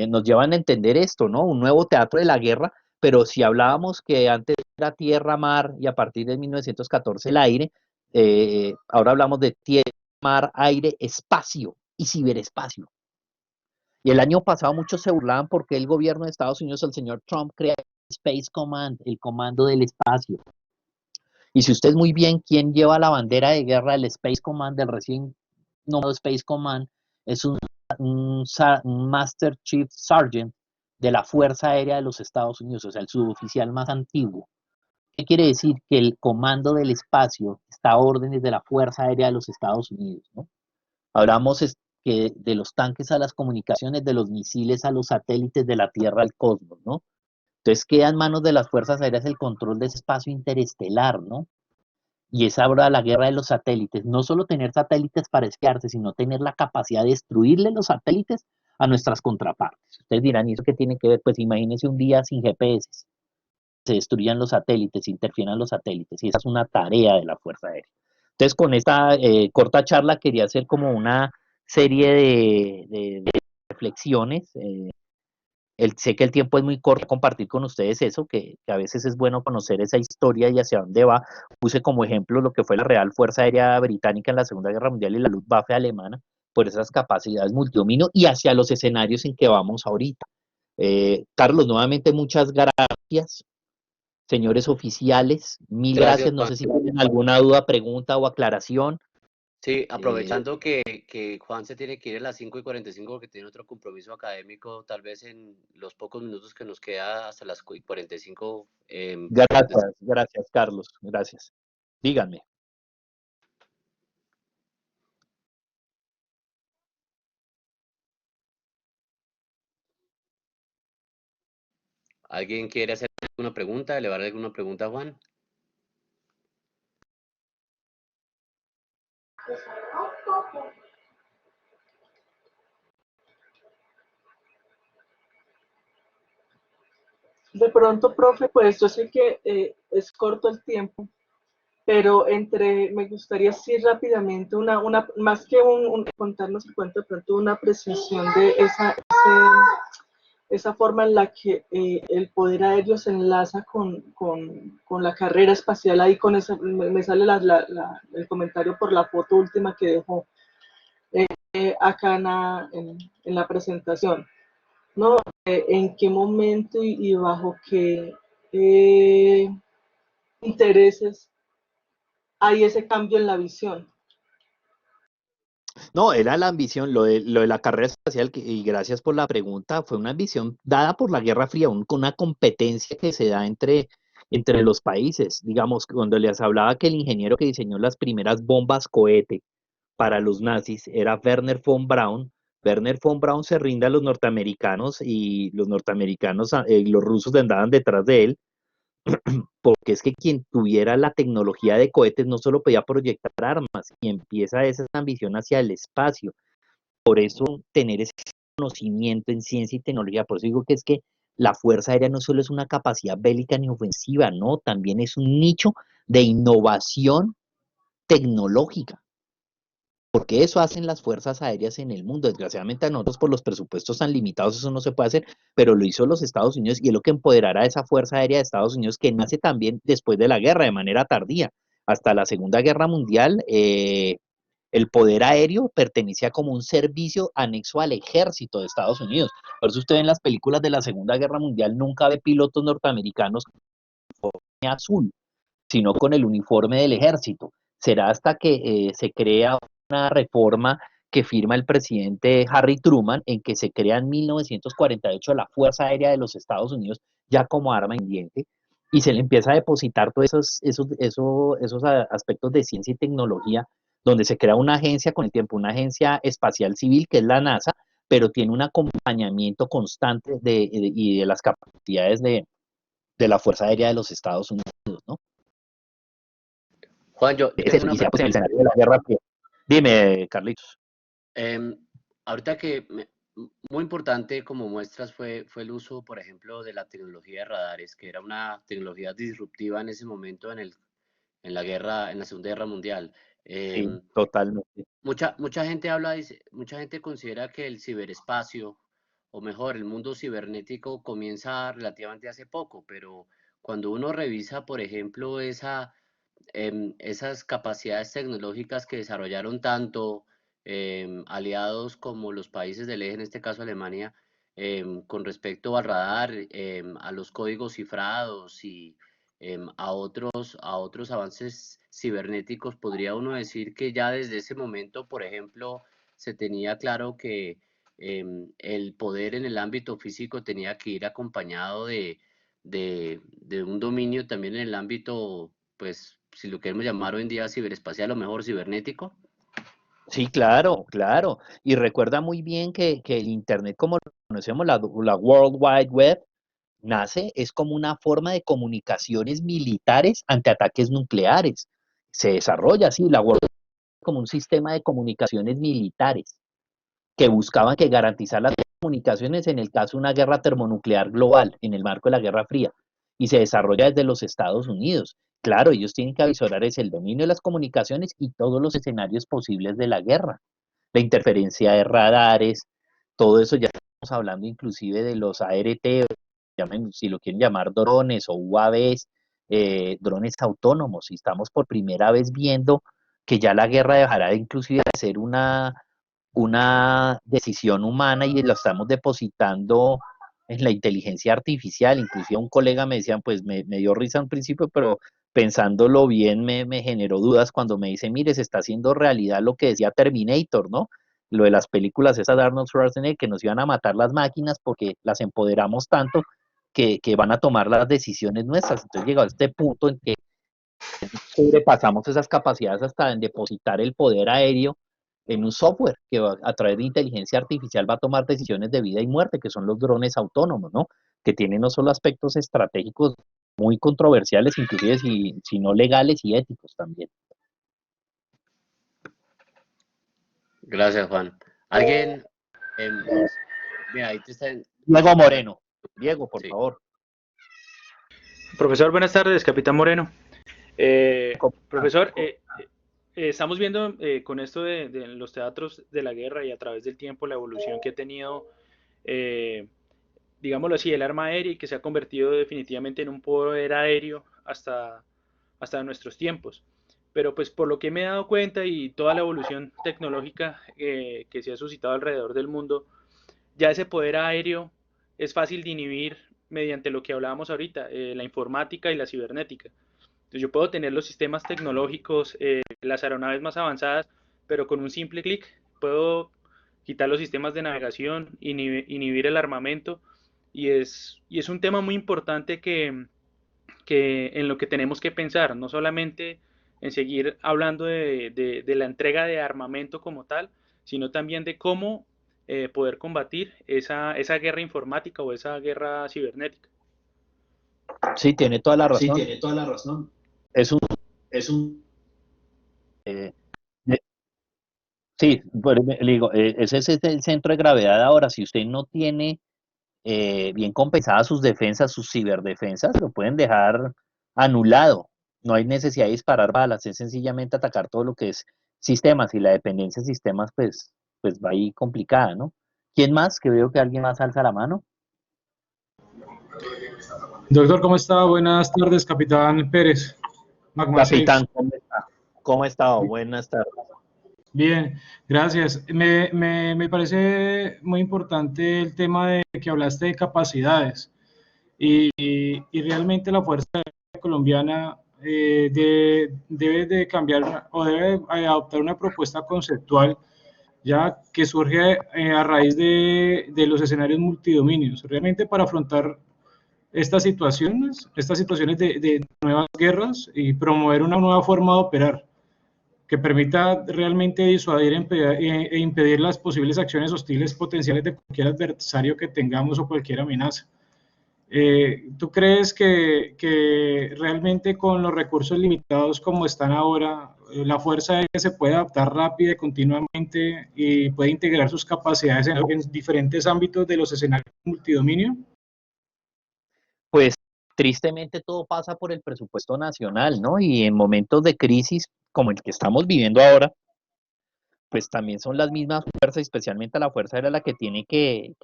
B: Nos llevan a entender esto, ¿no? Un nuevo teatro de la guerra, pero si hablábamos que antes era tierra, mar y a partir de 1914 el aire, ahora hablamos de tierra, mar, aire, espacio y ciberespacio. Y el año pasado muchos se burlaban porque el gobierno de Estados Unidos, el señor Trump, crea el Space Command, el comando del espacio. Y si usted es muy bien, quien lleva la bandera de guerra del Space Command, del recién nombrado Space Command, es un Master Chief Sergeant de la Fuerza Aérea de los Estados Unidos, o sea, el suboficial más antiguo. ¿Qué quiere decir? Que el comando del espacio está a órdenes de la Fuerza Aérea de los Estados Unidos, ¿no? Hablamos que de los tanques a las comunicaciones, de los misiles a los satélites, de la Tierra al cosmos, ¿no? Entonces queda en manos de las Fuerzas Aéreas el control de ese espacio interestelar, ¿no? Y es ahora la guerra de los satélites, no solo tener satélites para espiarse, sino tener la capacidad de destruirle los satélites a nuestras contrapartes. Ustedes dirán, ¿y eso qué tiene que ver? Pues imagínense un día sin GPS, se destruyan los satélites, se interfieran los satélites, y esa es una tarea de la Fuerza Aérea. Entonces, con esta corta charla quería hacer como una serie de reflexiones. Sé que el tiempo es muy corto, compartir con ustedes eso, que a veces es bueno conocer esa historia y hacia dónde va. Puse como ejemplo lo que fue la Real Fuerza Aérea Británica en la Segunda Guerra Mundial y la Luftwaffe alemana, por esas capacidades multidominio y hacia los escenarios en que vamos ahorita. Carlos, nuevamente muchas gracias, señores oficiales, mil
C: Gracias,
B: gracias. No
C: Juan.
B: sé si tienen alguna duda, pregunta o aclaración.
C: Sí,
B: Eh,
C: aprovechando que Juan se tiene que ir a las 5:45 porque tiene otro compromiso académico, tal vez en los pocos minutos que nos queda hasta las 45,
B: gracias, gracias, Carlos, gracias. Díganme.
C: ¿alguien quiere hacer alguna pregunta, elevar alguna pregunta a Juan?
A: De pronto, profe, pues yo sé que es corto el tiempo, pero me gustaría así rápidamente, más que contarnos el cuento, de pronto una apreciación de esa forma en la que el poder aéreo se enlaza con la carrera espacial. Ahí con eso me sale el comentario por la foto última que dejó acá en la presentación, ¿no? ¿En qué momento y bajo qué eh, intereses hay ese cambio en la visión?
B: No, era la ambición, lo de la carrera espacial, y gracias por la pregunta, fue una ambición dada por la Guerra Fría, una competencia que se da entre los países. Digamos, cuando les hablaba que el ingeniero que diseñó las primeras bombas cohete para los nazis era Werner von Braun se rinde a los norteamericanos y los norteamericanos, los rusos andaban detrás de él porque es que quien tuviera la tecnología de cohetes no solo podía proyectar armas, y empieza esa ambición hacia el espacio. Por eso tener ese conocimiento en ciencia y tecnología, por eso digo que es que la Fuerza Aérea no solo es una capacidad bélica ni ofensiva, no, también es un nicho de innovación tecnológica, porque eso hacen las fuerzas aéreas en el mundo. Desgraciadamente a nosotros por los presupuestos tan limitados eso no se puede hacer, pero lo hizo los Estados Unidos y es lo que empoderará a esa Fuerza Aérea de Estados Unidos que nace también después de la guerra, de manera tardía. Hasta la Segunda Guerra Mundial, el poder aéreo pertenecía como un servicio anexo al ejército de Estados Unidos. Por eso usted en las películas de la Segunda Guerra Mundial nunca ve pilotos norteamericanos con uniforme azul, sino con el uniforme del ejército. Será hasta que se crea una reforma que firma el presidente Harry Truman, en que se crea en 1948 la Fuerza Aérea de los Estados Unidos ya como arma independiente, y se le empieza a depositar todos esos aspectos de ciencia y tecnología, donde se crea una agencia con el tiempo, una agencia espacial civil que es la NASA, pero tiene un acompañamiento constante y de las capacidades de la Fuerza Aérea de los Estados Unidos, ¿no?
C: Juan, yo
B: Es
C: tengo
B: eso,
C: una
B: y sea pues en el
C: pregunta.
B: escenario de la Guerra Fría. Dime, Carlitos.
C: Em, ahorita muy importante como muestras fue el uso, por ejemplo, de la tecnología de radares, que era una tecnología disruptiva en ese momento en la guerra, en la Segunda Guerra Mundial.
B: Sí,
C: Em,
B: totalmente.
C: mucha gente mucha gente considera que el ciberespacio, o mejor, el mundo cibernético comienza relativamente hace poco, pero cuando uno revisa, por ejemplo, esas capacidades tecnológicas que desarrollaron tanto aliados como los países del eje, en este caso Alemania, con respecto al radar, a los códigos cifrados y a otros avances cibernéticos, podría uno decir que ya desde ese momento, por ejemplo, se tenía claro que el poder en el ámbito físico tenía que ir acompañado de un dominio también en el ámbito, pues, si lo queremos llamar hoy en día ciberespacial o mejor cibernético.
B: Sí, claro, claro. Y recuerda muy bien que el Internet, como lo conocemos, la World Wide Web, nace, es como una forma de comunicaciones militares ante ataques nucleares. Se desarrolla así, la World Wide Web como un sistema de comunicaciones militares que buscaban que garantizar las comunicaciones en el caso de una guerra termonuclear global, en el marco de la Guerra Fría, y se desarrolla desde los Estados Unidos. Claro, ellos tienen que avisorar es el dominio de las comunicaciones y todos los escenarios posibles de la guerra, la interferencia de radares, todo eso ya estamos hablando inclusive de los ART, llamen, si lo quieren llamar drones o UAVs, drones autónomos, y estamos por primera vez viendo que ya la guerra dejará de inclusive de ser una decisión humana y lo estamos depositando en la inteligencia artificial. Inclusive un colega me decía, pues me dio risa al principio, pero pensándolo bien me generó dudas cuando me dice, mire, se está haciendo realidad lo que decía Terminator, ¿no? Lo de las películas esas de Arnold Schwarzenegger, que nos iban a matar las máquinas porque las empoderamos tanto que van a tomar las decisiones nuestras. Entonces llegado a este punto en que sobrepasamos esas capacidades hasta en depositar el poder aéreo en un software que a través de inteligencia artificial va a tomar decisiones de vida y muerte, que son los drones autónomos, ¿no? Que tienen no solo aspectos estratégicos muy controversiales, inclusive si no legales y éticos también.
C: Gracias, Juan. ¿Alguien? Mira, ahí te están...
B: Diego Moreno. Diego, por
C: Sí.
B: favor.
D: Profesor, buenas tardes, capitán Moreno. Profesor, estamos viendo con esto de los teatros de la guerra y a través del tiempo la evolución que ha tenido, digámoslo así, el arma aérea y que se ha convertido definitivamente en un poder aéreo hasta nuestros tiempos. Pero pues por lo que me he dado cuenta y toda la evolución tecnológica que se ha suscitado alrededor del mundo, ya ese poder aéreo es fácil de inhibir mediante lo que hablábamos ahorita, la informática y la cibernética. Entonces yo puedo tener los sistemas tecnológicos, las aeronaves más avanzadas, pero con un simple clic puedo quitar los sistemas de navegación, inhibir el armamento, y es un tema muy importante que en lo que tenemos que pensar, no solamente en seguir hablando de la entrega de armamento como tal, sino también de cómo poder combatir esa guerra informática o esa guerra cibernética.
B: Sí, tiene toda la razón.
E: Sí, tiene toda la razón.
B: Es un...
E: Es un...
B: eh, sí, pues, le digo, ese es el centro de gravedad ahora. Si usted no tiene bien compensadas sus defensas, sus ciberdefensas, lo pueden dejar anulado. No hay necesidad de disparar balas, es sencillamente atacar todo lo que es sistemas y la dependencia de sistemas, pues va ahí complicada, ¿no? ¿Quién más? Que veo que alguien más alza la mano.
F: Doctor, ¿cómo está? Buenas tardes, capitán Pérez.
B: Capitán, ¿cómo está? ¿Cómo está? Buenas tardes.
F: Bien, gracias. Me parece muy importante el tema de que hablaste de capacidades y realmente la Fuerza Aérea Colombiana debe de cambiar o debe adoptar una propuesta conceptual ya que surge a raíz de los escenarios multidominios, realmente para afrontar estas situaciones de nuevas guerras y promover una nueva forma de operar que permita realmente disuadir e impedir las posibles acciones hostiles potenciales de cualquier adversario que tengamos o cualquier amenaza. ¿Tú crees que realmente con los recursos limitados como están ahora, la Fuerza Aérea se puede adaptar rápida y continuamente y puede integrar sus capacidades en diferentes ámbitos de los escenarios multidominio?
B: Pues tristemente todo pasa por el presupuesto nacional, ¿no? Y en momentos de crisis como el que estamos viviendo ahora, pues también son las mismas fuerzas, especialmente la Fuerza Aérea, la que tiene que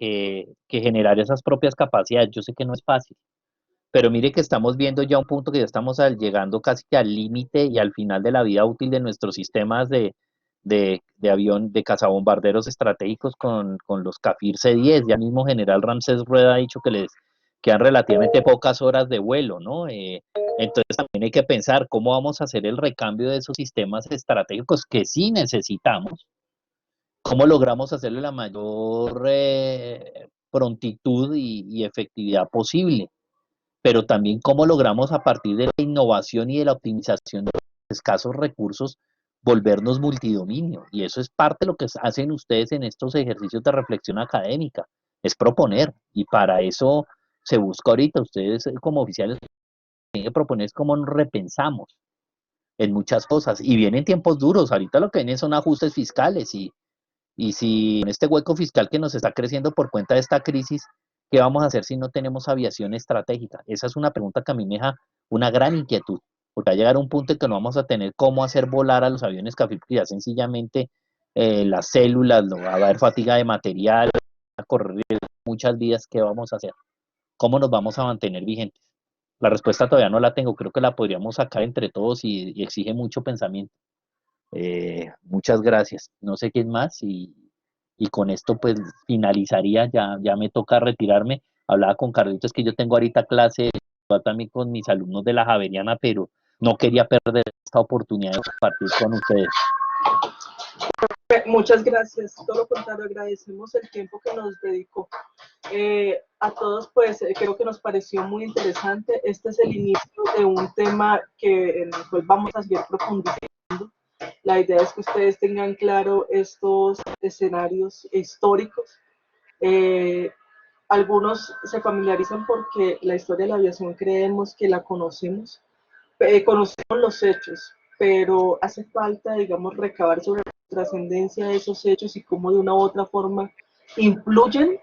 B: generar esas propias capacidades. Yo sé que no es fácil, pero mire que estamos viendo ya un punto que ya estamos llegando casi que al límite y al final de la vida útil de nuestros sistemas avión, de cazabombarderos estratégicos con los Kafir C-10. Ya mismo General Ramsés Rueda ha dicho que les quedan relativamente pocas horas de vuelo, ¿no? Entonces también hay que pensar cómo vamos a hacer el recambio de esos sistemas estratégicos que sí necesitamos, cómo logramos hacerle la mayor prontitud y efectividad posible, pero también cómo logramos a partir de la innovación y de la optimización de los escasos recursos volvernos multidominio. Y eso es parte de lo que hacen ustedes en estos ejercicios de reflexión académica, es proponer. Y para eso se busca ahorita, ustedes como oficiales tienen que proponer cómo nos repensamos en muchas cosas. Y vienen tiempos duros, ahorita lo que vienen son ajustes fiscales y si en este hueco fiscal que nos está creciendo por cuenta de esta crisis, ¿qué vamos a hacer si no tenemos aviación estratégica? Esa es una pregunta que a mí me deja una gran inquietud, porque va a llegar un punto en que no vamos a tener cómo hacer volar a los aviones Kafir, porque ya sencillamente las células, no va a haber fatiga de material, va a correr muchas vidas. ¿Qué vamos a hacer? ¿Cómo nos vamos a mantener vigentes? La respuesta todavía no la tengo, creo que la podríamos sacar entre todos y exige mucho pensamiento. Muchas gracias. No sé quién más y con esto pues finalizaría, ya me toca retirarme. Hablaba con Carlitos que yo tengo ahorita clase también con mis alumnos de la Javeriana, pero no quería perder esta oportunidad de compartir con ustedes.
A: Muchas gracias. Todo lo contrario, agradecemos el tiempo que nos dedicó. A todos, pues creo que nos pareció muy interesante. Este es el inicio de un tema en el cual vamos a seguir profundizando. La idea es que ustedes tengan claro estos escenarios históricos. Algunos se familiarizan porque la historia de la aviación creemos que la conocemos, conocemos los hechos, pero hace falta, digamos, recabar sobre la trascendencia de esos hechos y cómo de una u otra forma influyen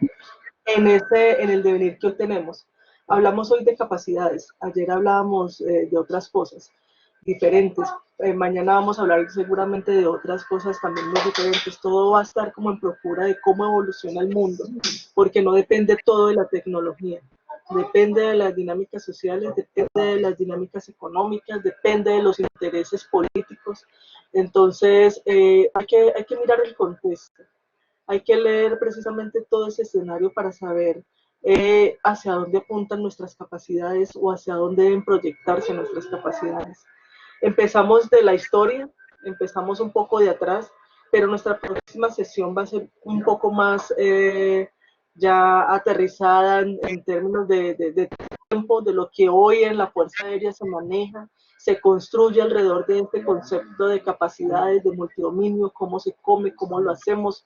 A: en el devenir que hoy tenemos. Hablamos hoy de capacidades, ayer hablábamos de otras cosas diferentes, mañana vamos a hablar seguramente de otras cosas también muy diferentes. Todo va a estar como en procura de cómo evoluciona el mundo, porque no depende todo de la tecnología, depende de las dinámicas sociales, depende de las dinámicas económicas, depende de los intereses políticos. Entonces hay que mirar el contexto. Hay que leer precisamente todo ese escenario para saber hacia dónde apuntan nuestras capacidades o hacia dónde deben proyectarse nuestras capacidades. Empezamos de la historia, empezamos un poco de atrás, pero nuestra próxima sesión va a ser un poco más ya aterrizada en términos de tiempo, de lo que hoy en la Fuerza Aérea se maneja, se construye alrededor de este concepto de capacidades, de multidominio, cómo se come, cómo lo hacemos,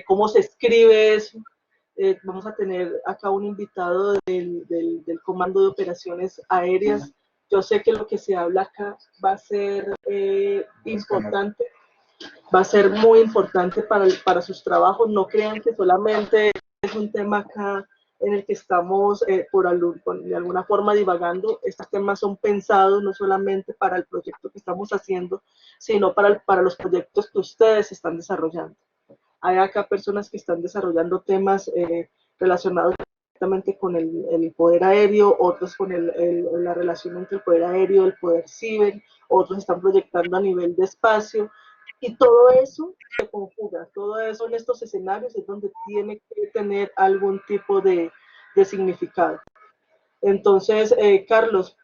A: cómo se escribe eso. Vamos a tener acá un invitado del Comando de Operaciones Aéreas. Yo sé que lo que se habla acá va a ser importante, va a ser muy importante para sus trabajos. No crean que solamente es un tema acá en el que estamos de alguna forma divagando. Estos temas son pensados no solamente para el proyecto que estamos haciendo, sino para los proyectos que ustedes están desarrollando. Hay acá personas que están desarrollando temas relacionados directamente con el poder aéreo, otros con la relación entre el poder aéreo y el poder ciber, otros están proyectando a nivel de espacio, y todo eso se conjuga, todo eso en estos escenarios es donde tiene que tener algún tipo de significado. Entonces, Carlos,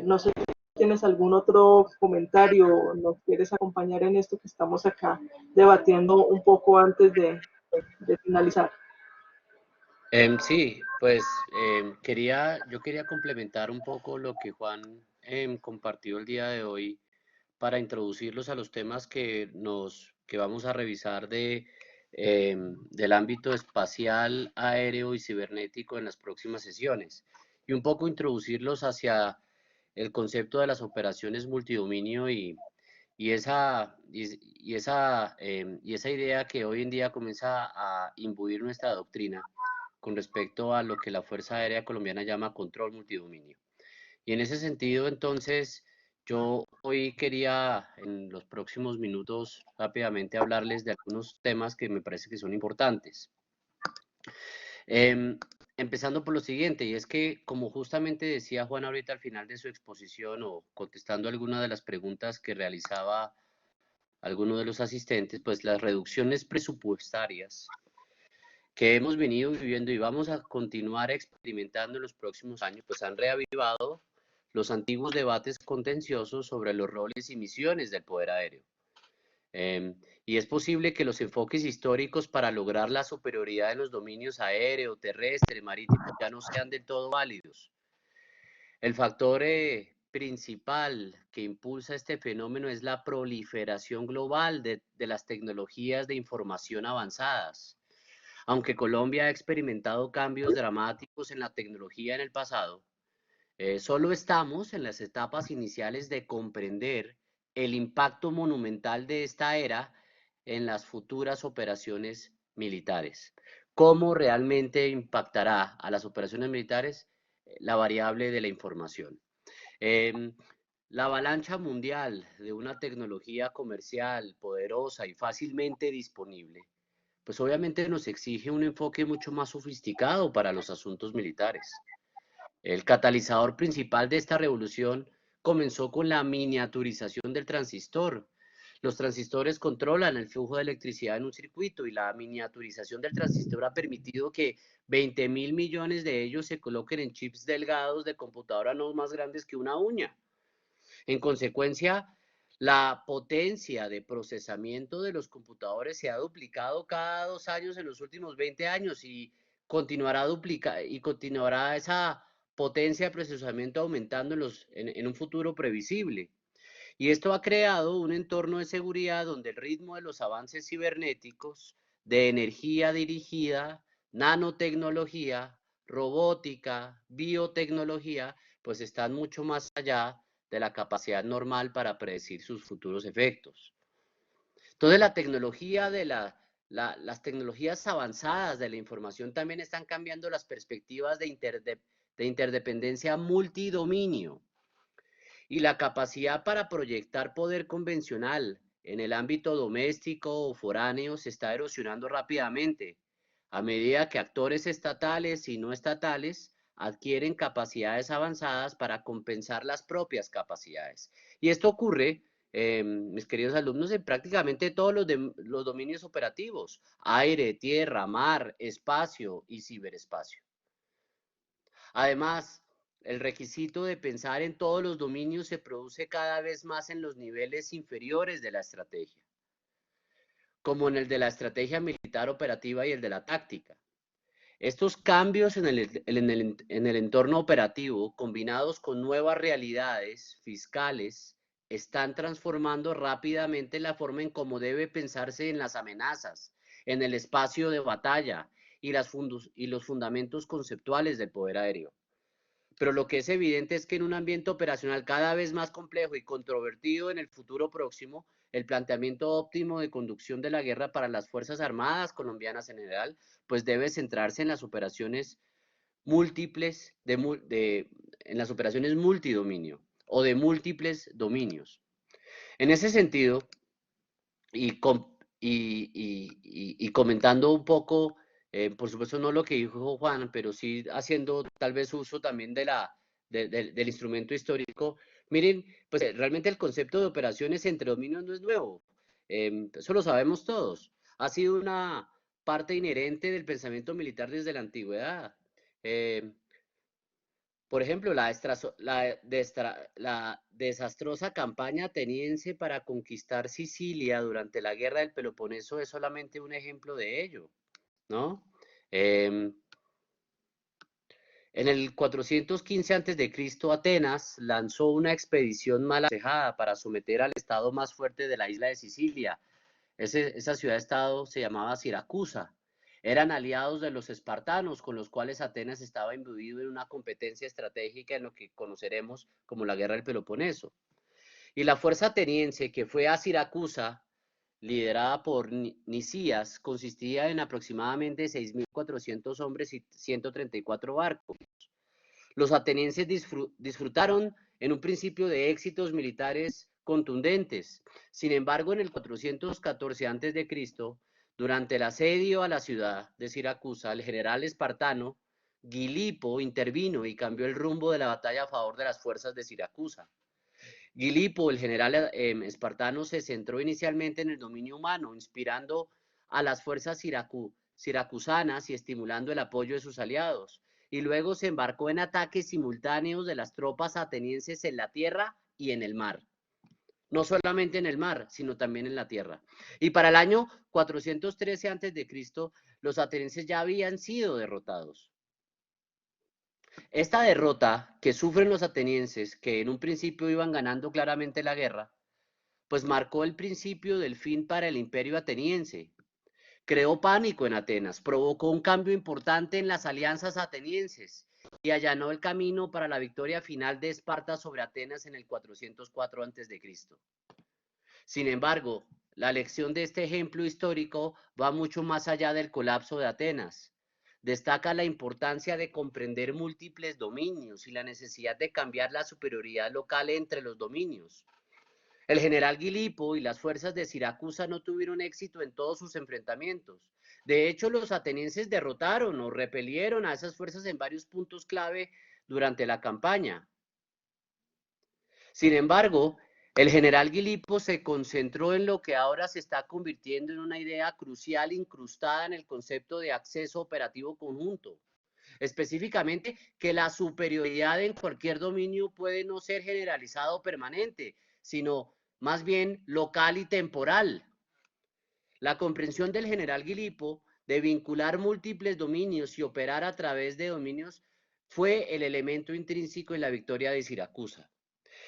A: no sé si tienes algún otro comentario, nos quieres acompañar en esto que estamos acá debatiendo un poco antes de finalizar.
C: Sí, pues yo quería complementar un poco lo que Juan compartió el día de hoy para introducirlos a los temas que vamos a revisar del ámbito espacial, aéreo y cibernético en las próximas sesiones, y un poco introducirlos hacia el concepto de las operaciones multidominio y esa idea que hoy en día comienza a imbuir nuestra doctrina con respecto a lo que la Fuerza Aérea Colombiana llama control multidominio. Y en ese sentido, entonces, yo hoy quería en los próximos minutos rápidamente hablarles de algunos temas que me parece que son importantes. Empezando por lo siguiente, y es que como justamente decía Juan ahorita al final de su exposición o contestando alguna de las preguntas que realizaba alguno de los asistentes, pues las reducciones presupuestarias que hemos venido viviendo y vamos a continuar experimentando en los próximos años, pues han reavivado los antiguos debates contenciosos sobre los roles y misiones del poder aéreo. Y es posible que los enfoques históricos para lograr la superioridad de los dominios aéreo, terrestre, marítimo ya no sean del todo válidos. El factor principal que impulsa este fenómeno es la proliferación global de las tecnologías de información avanzadas. Aunque Colombia ha experimentado cambios dramáticos en la tecnología en el pasado, solo estamos en las etapas iniciales de comprender el impacto monumental de esta era en las futuras operaciones militares. ¿Cómo realmente impactará a las operaciones militares? La variable de la información. La avalancha mundial de una tecnología comercial poderosa y fácilmente disponible, pues obviamente nos exige un enfoque mucho más sofisticado para los asuntos militares. El catalizador principal de esta revolución comenzó con la miniaturización del transistor. Los transistores controlan el flujo de electricidad en un circuito y la miniaturización del transistor ha permitido que 20.000 millones de ellos se coloquen en chips delgados de computadora no más grandes que una uña. En consecuencia, la potencia de procesamiento de los computadores se ha duplicado cada 2 años en los últimos 20 años y continuará esa potencia de procesamiento aumentando en un futuro previsible. Y esto ha creado un entorno de seguridad donde el ritmo de los avances cibernéticos, de energía dirigida, nanotecnología, robótica, biotecnología, pues están mucho más allá de la capacidad normal para predecir sus futuros efectos. Entonces la tecnología las tecnologías avanzadas de la información también están cambiando las perspectivas de interdependencia multidominio y la capacidad para proyectar poder convencional en el ámbito doméstico o foráneo se está erosionando rápidamente a medida que actores estatales y no estatales adquieren capacidades avanzadas para compensar las propias capacidades. Y esto ocurre, mis queridos alumnos, en prácticamente todos los dominios operativos: aire, tierra, mar, espacio y ciberespacio. Además, el requisito de pensar en todos los dominios se produce cada vez más en los niveles inferiores de la estrategia, como en el de la estrategia militar operativa y el de la táctica. Estos cambios en el entorno operativo, combinados con nuevas realidades fiscales, están transformando rápidamente la forma en cómo debe pensarse en las amenazas, en el espacio de batalla y los fundamentos conceptuales del poder aéreo. Pero lo que es evidente es que en un ambiente operacional cada vez más complejo y controvertido en el futuro próximo, el planteamiento óptimo de conducción de la guerra para las Fuerzas Armadas colombianas en general, pues debe centrarse en las operaciones múltiples, en las operaciones multidominio o de múltiples dominios. En ese sentido, y comentando un poco, por supuesto no lo que dijo Juan, pero sí haciendo tal vez uso también del instrumento histórico. Miren, pues realmente el concepto de operaciones entre dominios no es nuevo, eso lo sabemos todos. Ha sido una parte inherente del pensamiento militar desde la antigüedad. Por ejemplo, la desastrosa campaña ateniense para conquistar Sicilia durante la guerra del Peloponeso es solamente un ejemplo de ello, ¿no? En el 415 a.C., Atenas lanzó una expedición mal aconsejada para someter al estado más fuerte de la isla de Sicilia. Esa ciudad-estado se llamaba Siracusa. Eran aliados de los espartanos, con los cuales Atenas estaba imbuido en una competencia estratégica en lo que conoceremos como la Guerra del Peloponeso. Y la fuerza ateniense que fue a Siracusa, liderada por Nicías, consistía en aproximadamente 6.400 hombres y 134 barcos. Los atenienses disfrutaron en un principio de éxitos militares contundentes. Sin embargo, en el 414 a.C., durante el asedio a la ciudad de Siracusa, el general espartano Gilipo intervino y cambió el rumbo de la batalla a favor de las fuerzas de Siracusa. Gilipo, el general espartano, se centró inicialmente en el dominio humano, inspirando a las fuerzas siracusanas y estimulando el apoyo de sus aliados. Y luego se embarcó en ataques simultáneos de las tropas atenienses en la tierra y en el mar. No solamente en el mar, sino también en la tierra. Y para el año 413 a.C., los atenienses ya habían sido derrotados. Esta derrota que sufren los atenienses, que en un principio iban ganando claramente la guerra, pues marcó el principio del fin para el imperio ateniense. Creó pánico en Atenas, provocó un cambio importante en las alianzas atenienses y allanó el camino para la victoria final de Esparta sobre Atenas en el 404 a.C. Sin embargo, la lección de este ejemplo histórico va mucho más allá del colapso de Atenas. Destaca la importancia de comprender múltiples dominios y la necesidad de cambiar la superioridad local entre los dominios. El general Gilipo y las fuerzas de Siracusa no tuvieron éxito en todos sus enfrentamientos. De hecho, los atenienses derrotaron o repelieron a esas fuerzas en varios puntos clave durante la campaña. Sin embargo, el general Gilipo se concentró en lo que ahora se está convirtiendo en una idea crucial incrustada en el concepto de acceso operativo conjunto. Específicamente, que la superioridad en cualquier dominio puede no ser generalizada o permanente, sino más bien local y temporal. La comprensión del general Gilipo de vincular múltiples dominios y operar a través de dominios fue el elemento intrínseco en la victoria de Siracusa.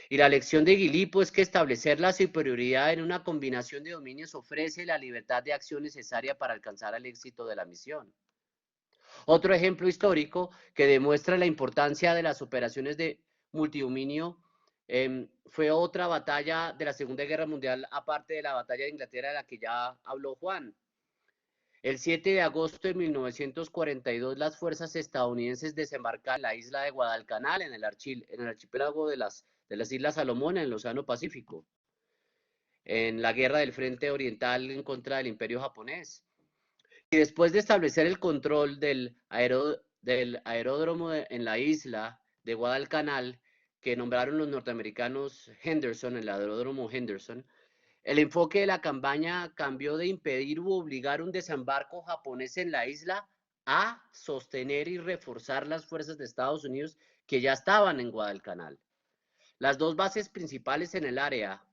C: Y la lección de Gilipo es que establecer la superioridad en una combinación de dominios ofrece la libertad de acción necesaria para alcanzar el éxito de la misión. Otro ejemplo histórico que demuestra la importancia de las operaciones de multidominio fue otra batalla de la Segunda Guerra Mundial, aparte de la batalla de Inglaterra de la que ya habló Juan. El 7 de agosto de 1942, las fuerzas estadounidenses desembarcaron en la isla de Guadalcanal, en el archipiélago de las Islas Salomón, en el Océano Pacífico, en la guerra del Frente Oriental en contra del Imperio japonés. Y después de establecer el control del aeródromo en la isla de Guadalcanal, que nombraron los norteamericanos Henderson, el aeródromo Henderson, el enfoque de la campaña cambió de impedir u obligar un desembarco japonés en la isla a sostener y reforzar las fuerzas de Estados Unidos que ya estaban en Guadalcanal. Las dos bases principales en el área,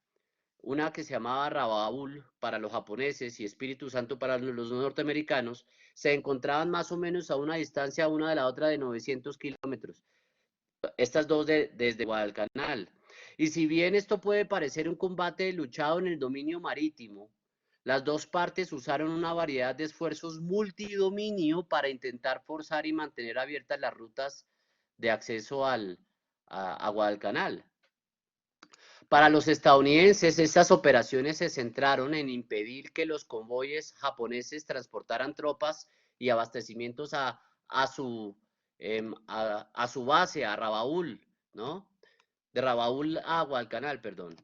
C: una que se llamaba Rabaul para los japoneses y Espíritu Santo para los norteamericanos, se encontraban más o menos a una distancia una de la otra de 900 kilómetros. Estas dos desde Guadalcanal. Y si bien esto puede parecer un combate luchado en el dominio marítimo, las dos partes usaron una variedad de esfuerzos multidominio para intentar forzar y mantener abiertas las rutas de acceso a Guadalcanal. Para los estadounidenses, estas operaciones se centraron en impedir que los convoyes japoneses transportaran tropas y abastecimientos a su base, a Rabaul, ¿no? De Rabaul a Guadalcanal, perdón.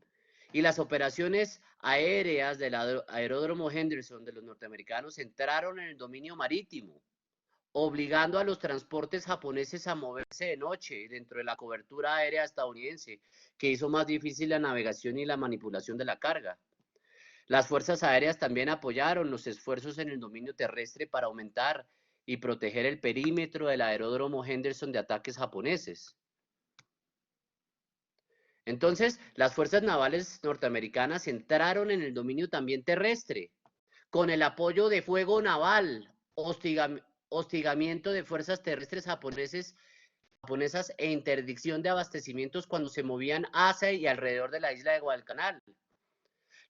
C: Y las operaciones aéreas del aeródromo Henderson de los norteamericanos entraron en el dominio marítimo, obligando a los transportes japoneses a moverse de noche dentro de la cobertura aérea estadounidense, que hizo más difícil la navegación y la manipulación de la carga. Las fuerzas aéreas también apoyaron los esfuerzos en el dominio terrestre para aumentar y proteger el perímetro del aeródromo Henderson de ataques japoneses. Entonces, las fuerzas navales norteamericanas entraron en el dominio también terrestre, con el apoyo de fuego naval, hostigamiento de fuerzas terrestres japonesas e interdicción de abastecimientos cuando se movían hacia y alrededor de la isla de Guadalcanal.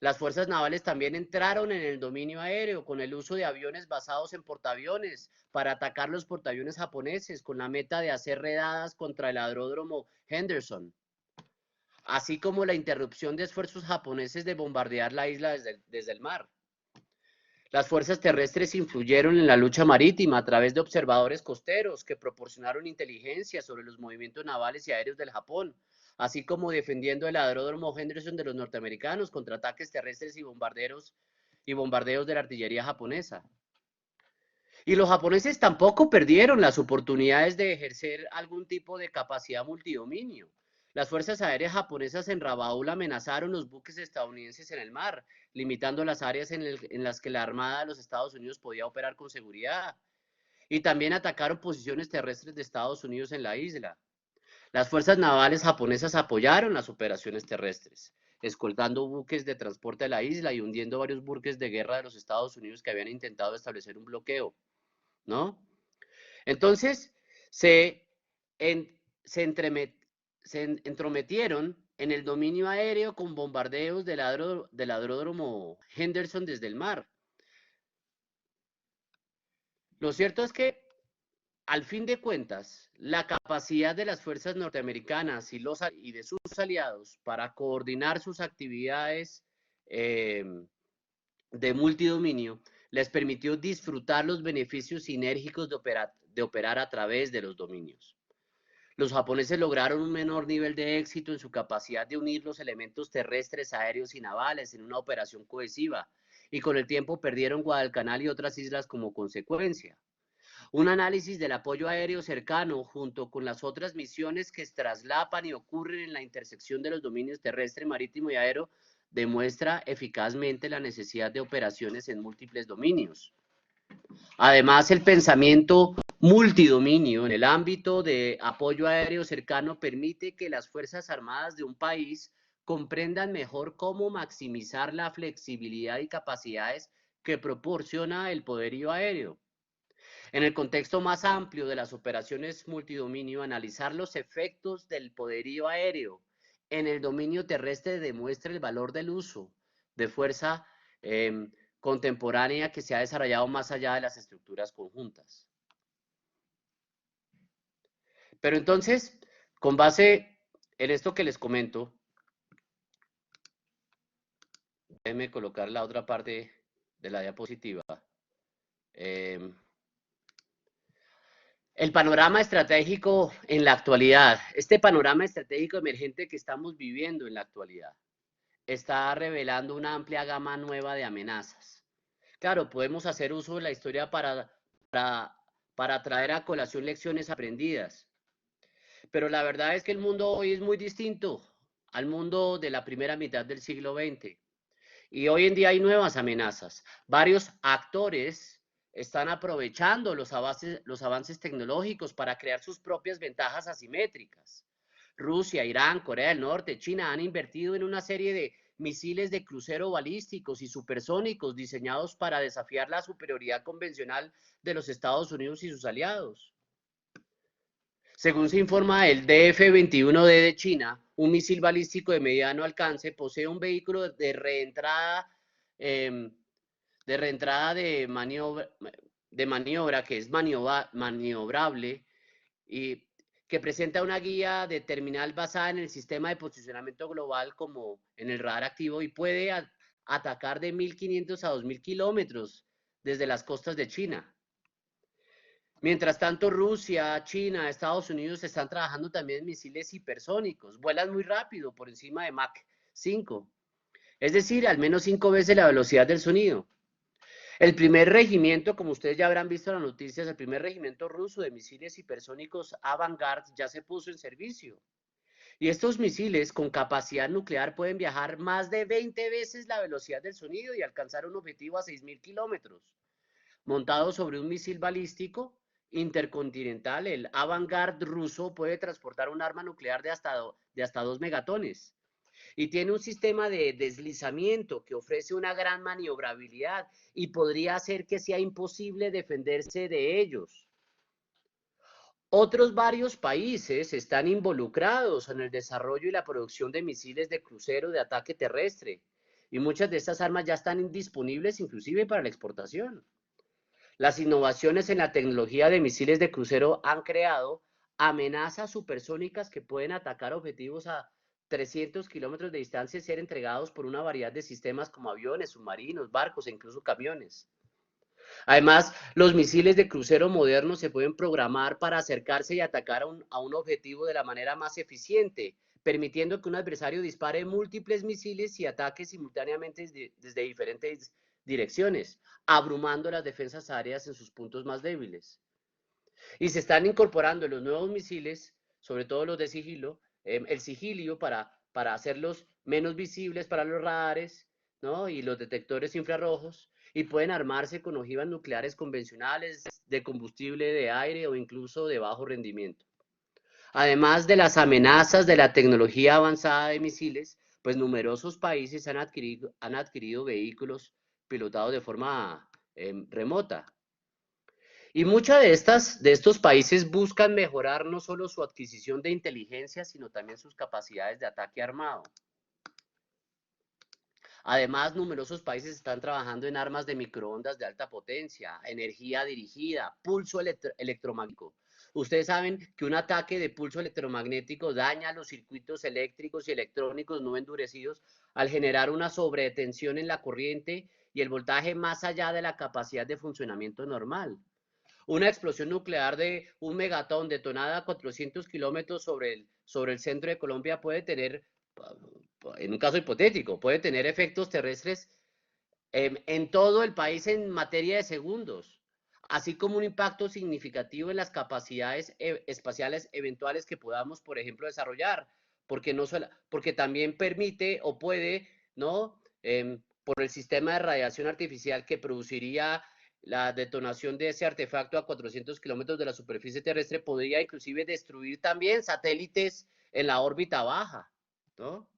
C: Las fuerzas navales también entraron en el dominio aéreo con el uso de aviones basados en portaaviones para atacar los portaaviones japoneses con la meta de hacer redadas contra el aeródromo Henderson, así como la interrupción de esfuerzos japoneses de bombardear la isla desde el mar. Las fuerzas terrestres influyeron en la lucha marítima a través de observadores costeros que proporcionaron inteligencia sobre los movimientos navales y aéreos del Japón, así como defendiendo el aeródromo Henderson de los norteamericanos contra ataques terrestres y bombardeos de la artillería japonesa. Y los japoneses tampoco perdieron las oportunidades de ejercer algún tipo de capacidad multidominio. Las fuerzas aéreas japonesas en Rabaul amenazaron los buques estadounidenses en el mar, limitando las áreas en las que la Armada de los Estados Unidos podía operar con seguridad. Y también atacaron posiciones terrestres de Estados Unidos en la isla. Las fuerzas navales japonesas apoyaron las operaciones terrestres, escoltando buques de transporte a la isla y hundiendo varios buques de guerra de los Estados Unidos que habían intentado establecer un bloqueo, ¿no? Entonces, se entrometieron en el dominio aéreo con bombardeos del aeródromo Henderson desde el mar. Lo cierto es que, al fin de cuentas, la capacidad de las fuerzas norteamericanas y de sus aliados para coordinar sus actividades de multidominio les permitió disfrutar los beneficios sinérgicos de operar a través de los dominios. Los japoneses lograron un menor nivel de éxito en su capacidad de unir los elementos terrestres, aéreos y navales en una operación cohesiva, y con el tiempo perdieron Guadalcanal y otras islas como consecuencia. Un análisis del apoyo aéreo cercano junto con las otras misiones que se traslapan y ocurren en la intersección de los dominios terrestre, marítimo y aéreo demuestra eficazmente la necesidad de operaciones en múltiples dominios. Además, el pensamiento multidominio en el ámbito de apoyo aéreo cercano permite que las Fuerzas Armadas de un país comprendan mejor cómo maximizar la flexibilidad y capacidades que proporciona el poderío aéreo. En el contexto más amplio de las operaciones multidominio, analizar los efectos del poderío aéreo en el dominio terrestre demuestra el valor del uso de fuerza contemporánea que se ha desarrollado más allá de las estructuras conjuntas. Pero entonces, con base en esto que les comento, déjenme colocar la otra parte de la diapositiva. El panorama estratégico en la actualidad, este panorama estratégico emergente que estamos viviendo en la actualidad, está revelando una amplia gama nueva de amenazas. Claro, podemos hacer uso de la historia para traer a colación lecciones aprendidas, pero la verdad es que el mundo hoy es muy distinto al mundo de la primera mitad del siglo XX. Y hoy en día hay nuevas amenazas. Varios actores están aprovechando los avances tecnológicos para crear sus propias ventajas asimétricas. Rusia, Irán, Corea del Norte, China han invertido en una serie de misiles de crucero balísticos y supersónicos diseñados para desafiar la superioridad convencional de los Estados Unidos y sus aliados. Según se informa, el DF-21D de China, un misil balístico de mediano alcance, posee un vehículo de reentrada de maniobra que es maniobrable y que presenta una guía de terminal basada en el sistema de posicionamiento global como en el radar activo y puede atacar de 1.500 a 2.000 kilómetros desde las costas de China. Mientras tanto, Rusia, China, Estados Unidos están trabajando también en misiles hipersónicos. Vuelan muy rápido, por encima de Mach 5. Es decir, al menos 5 veces la velocidad del sonido. El primer regimiento, como ustedes ya habrán visto en las noticias, el primer regimiento ruso de misiles hipersónicos Avangard ya se puso en servicio. Y estos misiles con capacidad nuclear pueden viajar más de 20 veces la velocidad del sonido y alcanzar un objetivo a 6.000 kilómetros. Montado sobre un misil balístico intercontinental, el Avangard ruso puede transportar un arma nuclear de hasta 2 megatones y tiene un sistema de deslizamiento que ofrece una gran maniobrabilidad y podría hacer que sea imposible defenderse de ellos. Otros varios países están involucrados en el desarrollo y la producción de misiles de crucero de ataque terrestre y muchas de estas armas ya están disponibles inclusive para la exportación. Las innovaciones en la tecnología de misiles de crucero han creado amenazas supersónicas que pueden atacar objetivos a 300 kilómetros de distancia y ser entregados por una variedad de sistemas como aviones, submarinos, barcos e incluso camiones. Además, los misiles de crucero modernos se pueden programar para acercarse y atacar a un objetivo de la manera más eficiente, permitiendo que un adversario dispare múltiples misiles y ataque simultáneamente desde diferentes direcciones, abrumando las defensas aéreas en sus puntos más débiles. Y se están incorporando los nuevos misiles, sobre todo los de sigilo, el sigilio para hacerlos menos visibles para los radares, ¿no? Y los detectores infrarrojos, y pueden armarse con ojivas nucleares convencionales de combustible de aire o incluso de bajo rendimiento. Además de las amenazas de la tecnología avanzada de misiles, pues numerosos países han adquirido vehículos pilotados de forma remota. Y muchos de estos países buscan mejorar no solo su adquisición de inteligencia, sino también sus capacidades de ataque armado. Además, numerosos países están trabajando en armas de microondas de alta potencia, energía dirigida, pulso electromagnético. Ustedes saben que un ataque de pulso electromagnético daña los circuitos eléctricos y electrónicos no endurecidos al generar una sobretensión en la corriente y el voltaje más allá de la capacidad de funcionamiento normal. Una explosión nuclear de un megatón detonada a 400 kilómetros sobre el centro de Colombia puede tener, en un caso hipotético, puede tener efectos terrestres en todo el país en materia de segundos, así como un impacto significativo en las capacidades espaciales eventuales que podamos, por ejemplo, desarrollar, porque también permite o puede, ¿no? Por el sistema de radiación artificial que produciría la detonación de ese artefacto a 400 kilómetros de la superficie terrestre, podría inclusive destruir también satélites en la órbita baja, ¿no?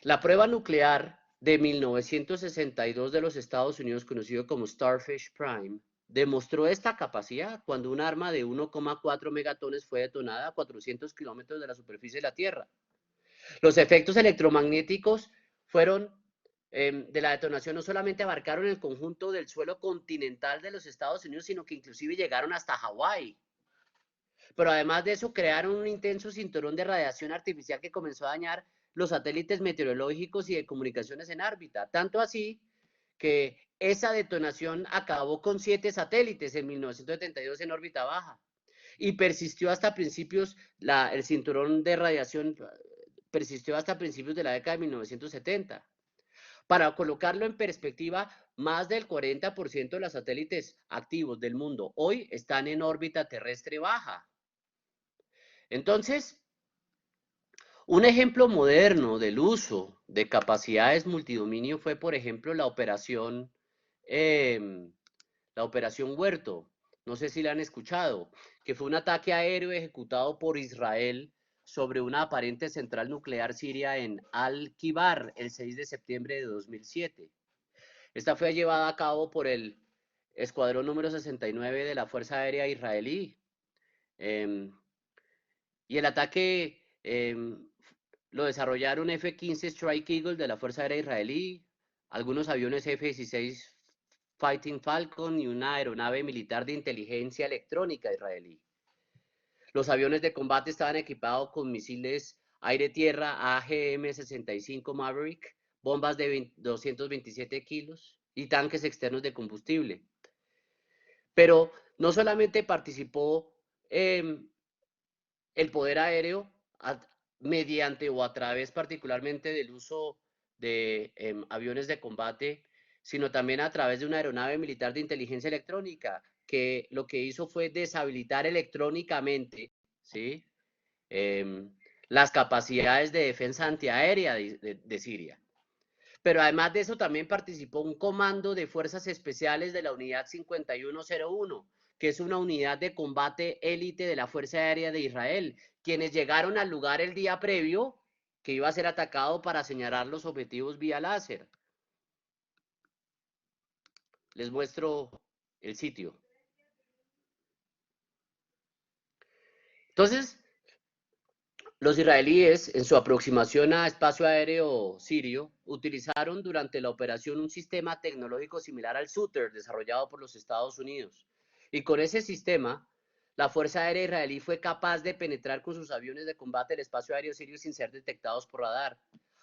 C: La prueba nuclear de 1962 de los Estados Unidos, conocido como Starfish Prime, demostró esta capacidad cuando un arma de 1,4 megatones fue detonada a 400 kilómetros de la superficie de la Tierra. Los efectos electromagnéticos de la detonación no solamente abarcaron el conjunto del suelo continental de los Estados Unidos, sino que inclusive llegaron hasta Hawái. Pero además de eso, crearon un intenso cinturón de radiación artificial que comenzó a dañar los satélites meteorológicos y de comunicaciones en órbita. Tanto así que esa detonación acabó con 7 satélites en 1972 en órbita baja. Y persistió hasta principios, el cinturón de radiación persistió hasta principios de la década de 1970. Para colocarlo en perspectiva, más del 40% de los satélites activos del mundo hoy están en órbita terrestre baja. Entonces, un ejemplo moderno del uso de capacidades multidominio fue, por ejemplo, la operación Huerto. No sé si la han escuchado, que fue un ataque aéreo ejecutado por Israel sobre una aparente central nuclear siria en Al-Kibar el 6 de septiembre de 2007. Esta fue llevada a cabo por el escuadrón número 69 de la Fuerza Aérea Israelí. Y el ataque lo desarrollaron F-15 Strike Eagle de la Fuerza Aérea Israelí, algunos aviones F-16 Fighting Falcon y una aeronave militar de inteligencia electrónica israelí. Los aviones de combate estaban equipados con misiles aire-tierra AGM-65 Maverick, bombas de 227 kilos y tanques externos de combustible. Pero no solamente participó el poder aéreo mediante o a través particularmente del uso de aviones de combate, sino también a través de una aeronave militar de inteligencia electrónica, que lo que hizo fue deshabilitar electrónicamente, ¿sí? Las capacidades de defensa antiaérea de Siria. Pero además de eso también participó un comando de fuerzas especiales de la unidad 5101, que es una unidad de combate élite de la Fuerza Aérea de Israel, quienes llegaron al lugar el día previo que iba a ser atacado para señalar los objetivos vía láser. Les muestro el sitio. Entonces, los israelíes, en su aproximación a espacio aéreo sirio, utilizaron durante la operación un sistema tecnológico similar al Sutter, desarrollado por los Estados Unidos. Y con ese sistema, la Fuerza Aérea israelí fue capaz de penetrar con sus aviones de combate el espacio aéreo sirio sin ser detectados por radar.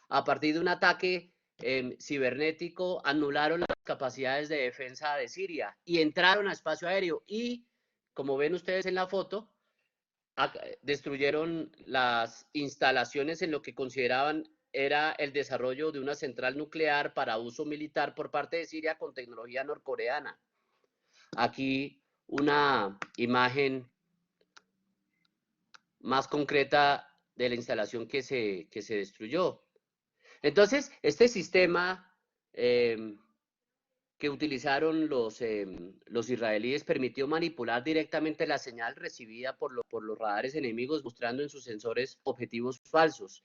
C: A partir de un ataque cibernético, anularon las capacidades de defensa de Siria y entraron a espacio aéreo. Y, como ven ustedes en la foto, destruyeron las instalaciones en lo que consideraban era el desarrollo de una central nuclear para uso militar por parte de Siria con tecnología norcoreana. Aquí una imagen más concreta de la instalación que se destruyó. Entonces, este sistema que utilizaron los israelíes permitió manipular directamente la señal recibida por los radares enemigos, mostrando en sus sensores objetivos falsos.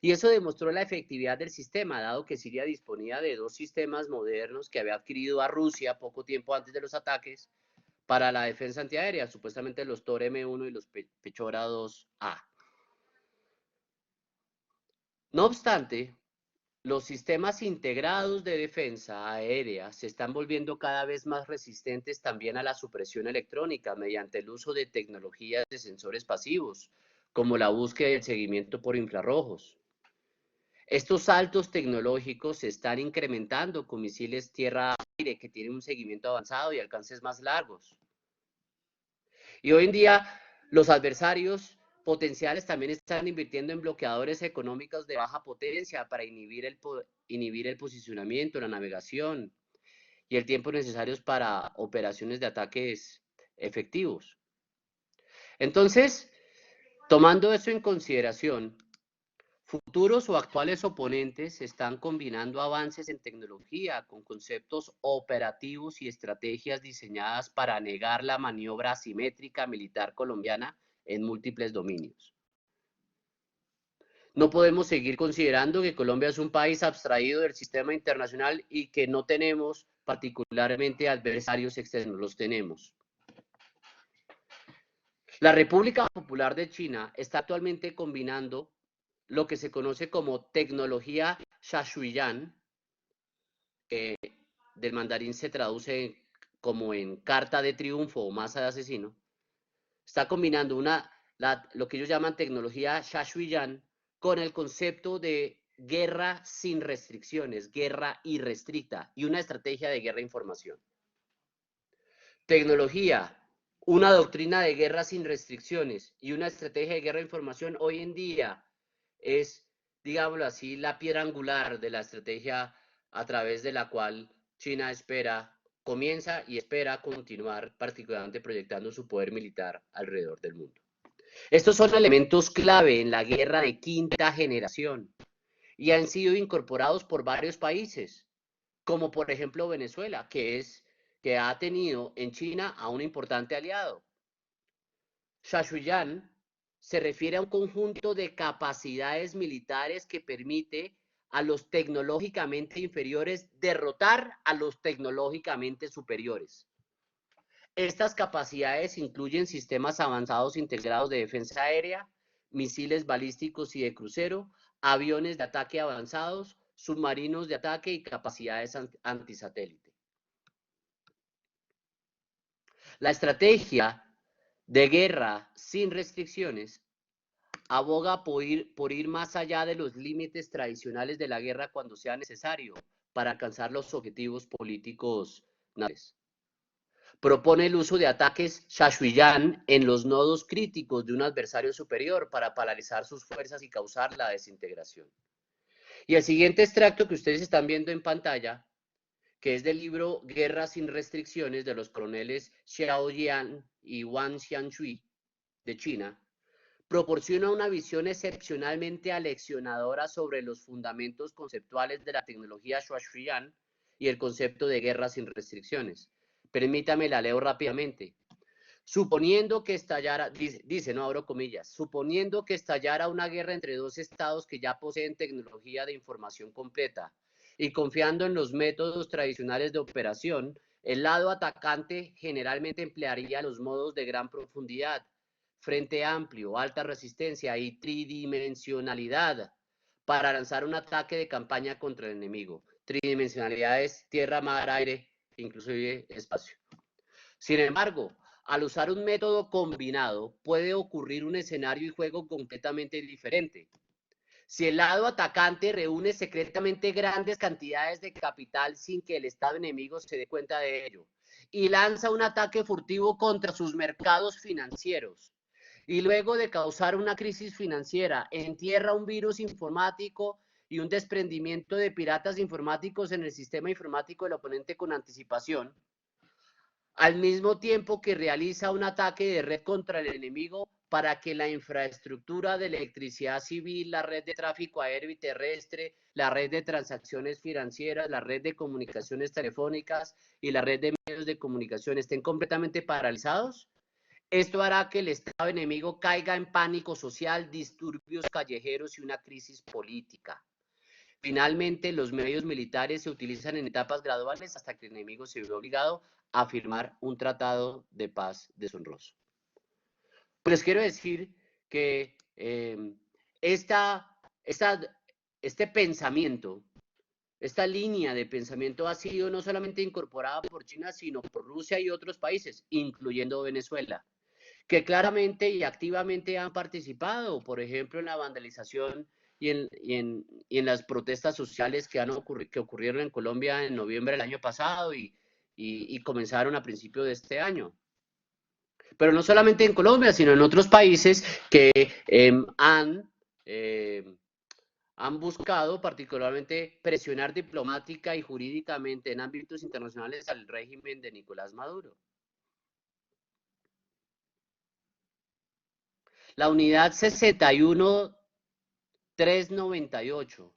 C: Y eso demostró la efectividad del sistema, dado que Siria disponía de 2 sistemas modernos que había adquirido a Rusia poco tiempo antes de los ataques para la defensa antiaérea, supuestamente los Tor M1 y los Pechora 2A. No obstante, los sistemas integrados de defensa aérea se están volviendo cada vez más resistentes también a la supresión electrónica mediante el uso de tecnologías de sensores pasivos, como la búsqueda y el seguimiento por infrarrojos. Estos saltos tecnológicos se están incrementando con misiles tierra-aire que tienen un seguimiento avanzado y alcances más largos. Y hoy en día los adversarios potenciales también están invirtiendo en bloqueadores económicos de baja potencia para inhibir el posicionamiento, la navegación y el tiempo necesarios para operaciones de ataques efectivos. Entonces, tomando eso en consideración, futuros o actuales oponentes están combinando avances en tecnología con conceptos operativos y estrategias diseñadas para negar la maniobra asimétrica militar colombiana en múltiples dominios. No podemos seguir considerando que Colombia es un país abstraído del sistema internacional y que no tenemos particularmente adversarios externos, los tenemos. La República Popular de China está actualmente combinando lo que se conoce como tecnología Shashuyan, que del mandarín se traduce como en carta de triunfo o masa de asesino. Está combinando lo que ellos llaman tecnología Shashuyan con el concepto de guerra sin restricciones, guerra irrestricta y una estrategia de guerra información. Tecnología, una doctrina de guerra sin restricciones y una estrategia de guerra de información hoy en día es, digámoslo así, la piedra angular de la estrategia a través de la cual China comienza y espera continuar particularmente proyectando su poder militar alrededor del mundo. Estos son elementos clave en la guerra de quinta generación y han sido incorporados por varios países, como por ejemplo Venezuela, que ha tenido en China a un importante aliado. Shashuyan se refiere a un conjunto de capacidades militares que permite a los tecnológicamente inferiores derrotar a los tecnológicamente superiores. Estas capacidades incluyen sistemas avanzados integrados de defensa aérea, misiles balísticos y de crucero, aviones de ataque avanzados, submarinos de ataque y capacidades antisatélite. La estrategia de guerra sin restricciones aboga por ir más allá de los límites tradicionales de la guerra cuando sea necesario para alcanzar los objetivos políticos nacionales. Propone el uso de ataques Shashuyan en los nodos críticos de un adversario superior para paralizar sus fuerzas y causar la desintegración. Y el siguiente extracto que ustedes están viendo en pantalla, que es del libro Guerra sin restricciones de los coroneles Xiao Jian y Wang Xianshui de China, proporciona una visión excepcionalmente aleccionadora sobre los fundamentos conceptuales de la tecnología Shashuyan y el concepto de guerra sin restricciones. Permítame, la leo rápidamente. Suponiendo que estallara, dice, no abro comillas, suponiendo que estallara una guerra entre 2 estados que ya poseen tecnología de información completa y confiando en los métodos tradicionales de operación, el lado atacante generalmente emplearía los modos de gran profundidad, frente amplio, alta resistencia y tridimensionalidad para lanzar un ataque de campaña contra el enemigo. Tridimensionalidad es tierra, mar, aire, inclusive espacio. Sin embargo, al usar un método combinado, puede ocurrir un escenario y juego completamente diferente. Si el lado atacante reúne secretamente grandes cantidades de capital sin que el estado enemigo se dé cuenta de ello, y lanza un ataque furtivo contra sus mercados financieros, y luego de causar una crisis financiera, entierra un virus informático y un desprendimiento de piratas informáticos en el sistema informático del oponente con anticipación, al mismo tiempo que realiza un ataque de red contra el enemigo para que la infraestructura de electricidad civil, la red de tráfico aéreo y terrestre, la red de transacciones financieras, la red de comunicaciones telefónicas y la red de medios de comunicación estén completamente paralizados. Esto hará que el Estado enemigo caiga en pánico social, disturbios callejeros y una crisis política. Finalmente, los medios militares se utilizan en etapas graduales hasta que el enemigo se ve obligado a firmar un tratado de paz deshonroso. Pues quiero decir que este pensamiento, esta línea de pensamiento ha sido no solamente incorporada por China, sino por Rusia y otros países, incluyendo Venezuela, que claramente y activamente han participado, por ejemplo, en la vandalización y en las protestas sociales que ocurrieron en Colombia en noviembre del año pasado y comenzaron a principios de este año. Pero no solamente en Colombia, sino en otros países que han buscado particularmente presionar diplomática y jurídicamente en ámbitos internacionales al régimen de Nicolás Maduro. La unidad 61398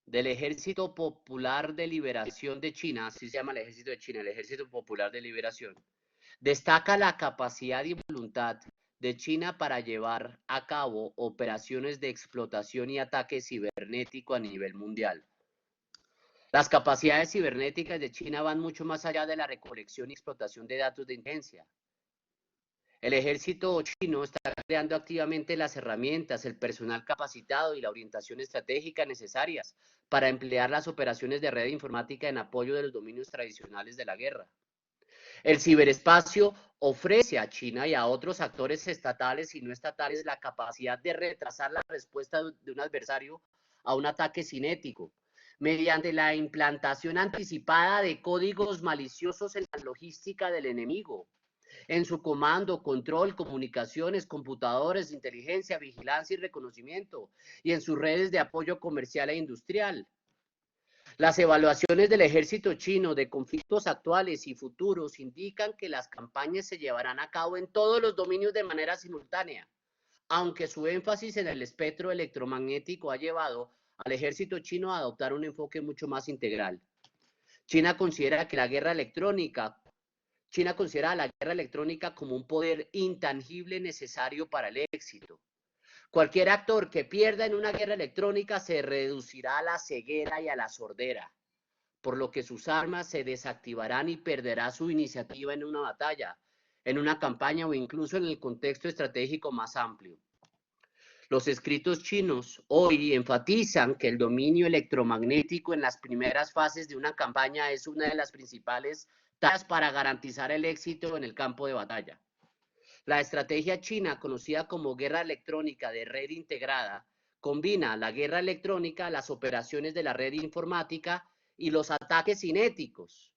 C: del Ejército Popular de Liberación de China, así se llama el Ejército de China, el Ejército Popular de Liberación, destaca la capacidad y voluntad de China para llevar a cabo operaciones de explotación y ataque cibernético a nivel mundial. Las capacidades cibernéticas de China van mucho más allá de la recolección y explotación de datos de inteligencia. El ejército chino está creando activamente las herramientas, el personal capacitado y la orientación estratégica necesarias para emplear las operaciones de red informática en apoyo de los dominios tradicionales de la guerra. El ciberespacio ofrece a China y a otros actores estatales y no estatales la capacidad de retrasar la respuesta de un adversario a un ataque cinético, mediante la implantación anticipada de códigos maliciosos en la logística del enemigo, en su comando, control, comunicaciones, computadores, inteligencia, vigilancia y reconocimiento, y en sus redes de apoyo comercial e industrial. Las evaluaciones del ejército chino de conflictos actuales y futuros indican que las campañas se llevarán a cabo en todos los dominios de manera simultánea, aunque su énfasis en el espectro electromagnético ha llevado al ejército chino a adoptar un enfoque mucho más integral. China considera a la guerra electrónica como un poder intangible necesario para el éxito. Cualquier actor que pierda en una guerra electrónica se reducirá a la ceguera y a la sordera, por lo que sus armas se desactivarán y perderá su iniciativa en una batalla, en una campaña o incluso en el contexto estratégico más amplio. Los escritos chinos hoy enfatizan que el dominio electromagnético en las primeras fases de una campaña es una de las principales tareas para garantizar el éxito en el campo de batalla. La estrategia china, conocida como guerra electrónica de red integrada, combina la guerra electrónica, las operaciones de la red informática y los ataques cinéticos,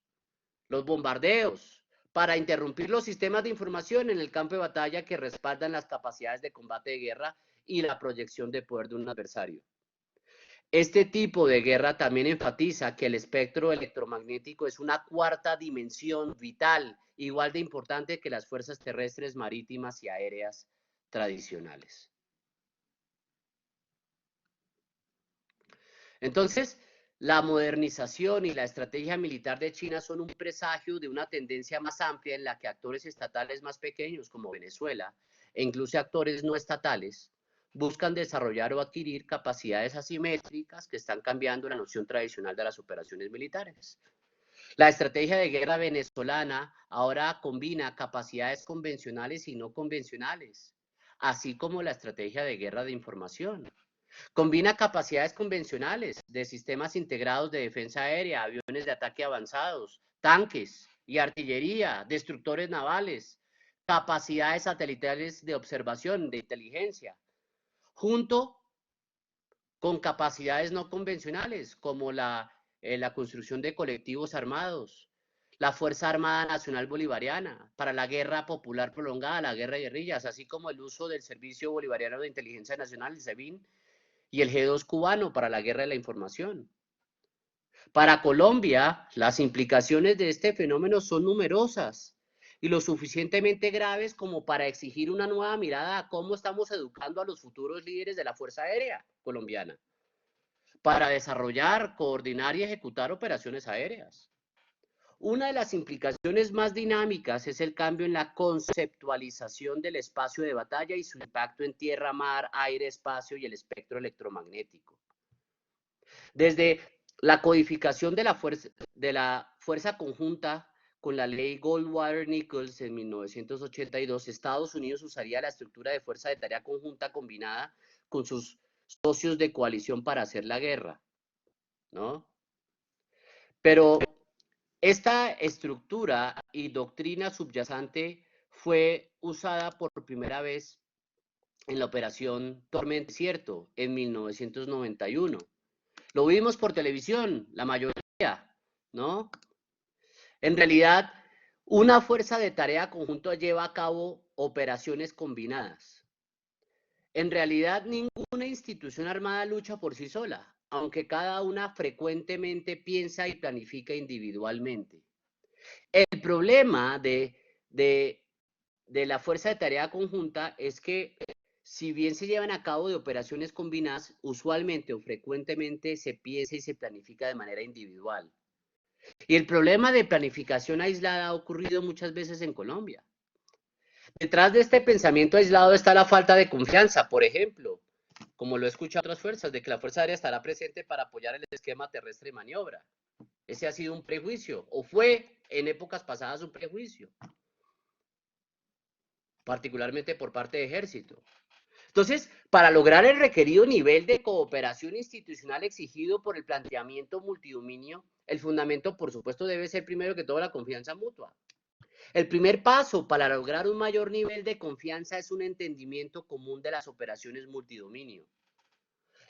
C: los bombardeos, para interrumpir los sistemas de información en el campo de batalla que respaldan las capacidades de combate de guerra y la proyección de poder de un adversario. Este tipo de guerra también enfatiza que el espectro electromagnético es una cuarta dimensión vital, igual de importante que las fuerzas terrestres, marítimas y aéreas tradicionales. Entonces, la modernización y la estrategia militar de China son un presagio de una tendencia más amplia en la que actores estatales más pequeños como Venezuela e incluso actores no estatales buscan desarrollar o adquirir capacidades asimétricas que están cambiando la noción tradicional de las operaciones militares. La estrategia de guerra venezolana ahora combina capacidades convencionales y no convencionales, así como la estrategia de guerra de información. Combina capacidades convencionales de sistemas integrados de defensa aérea, aviones de ataque avanzados, tanques y artillería, destructores navales, capacidades satelitales de observación, de inteligencia, junto con capacidades no convencionales como la construcción de colectivos armados, la Fuerza Armada Nacional Bolivariana para la guerra popular prolongada, la guerra de guerrillas, así como el uso del Servicio Bolivariano de Inteligencia Nacional, el SEBIN, y el G2 cubano para la guerra de la información. Para Colombia, las implicaciones de este fenómeno son numerosas y lo suficientemente graves como para exigir una nueva mirada a cómo estamos educando a los futuros líderes de la Fuerza Aérea colombiana para desarrollar, coordinar y ejecutar operaciones aéreas. Una de las implicaciones más dinámicas es el cambio en la conceptualización del espacio de batalla y su impacto en tierra, mar, aire, espacio y el espectro electromagnético. Desde la codificación de la fuerza conjunta con la ley Goldwater-Nichols en 1982, Estados Unidos usaría la estructura de fuerza de tarea conjunta combinada con sus socios de coalición para hacer la guerra, ¿no? Pero esta estructura y doctrina subyacente fue usada por primera vez en la operación Tormenta Desierto en 1991. Lo vimos por televisión, la mayoría, ¿no? En realidad, una fuerza de tarea conjunta lleva a cabo operaciones combinadas. En realidad, ninguna institución armada lucha por sí sola, aunque cada una frecuentemente piensa y planifica individualmente. El problema de la fuerza de tarea conjunta es que si bien se llevan a cabo de operaciones combinadas, usualmente o frecuentemente se piensa y se planifica de manera individual. Y el problema de planificación aislada ha ocurrido muchas veces en Colombia. Detrás de este pensamiento aislado está la falta de confianza, por ejemplo, como lo he escuchado otras fuerzas, de que la Fuerza Aérea estará presente para apoyar el esquema terrestre de maniobra. Ese ha sido un prejuicio, o fue en épocas pasadas un prejuicio, particularmente por parte de Ejército. Entonces, para lograr el requerido nivel de cooperación institucional exigido por el planteamiento multidominio, el fundamento, por supuesto, debe ser primero que todo la confianza mutua. El primer paso para lograr un mayor nivel de confianza es un entendimiento común de las operaciones multidominio.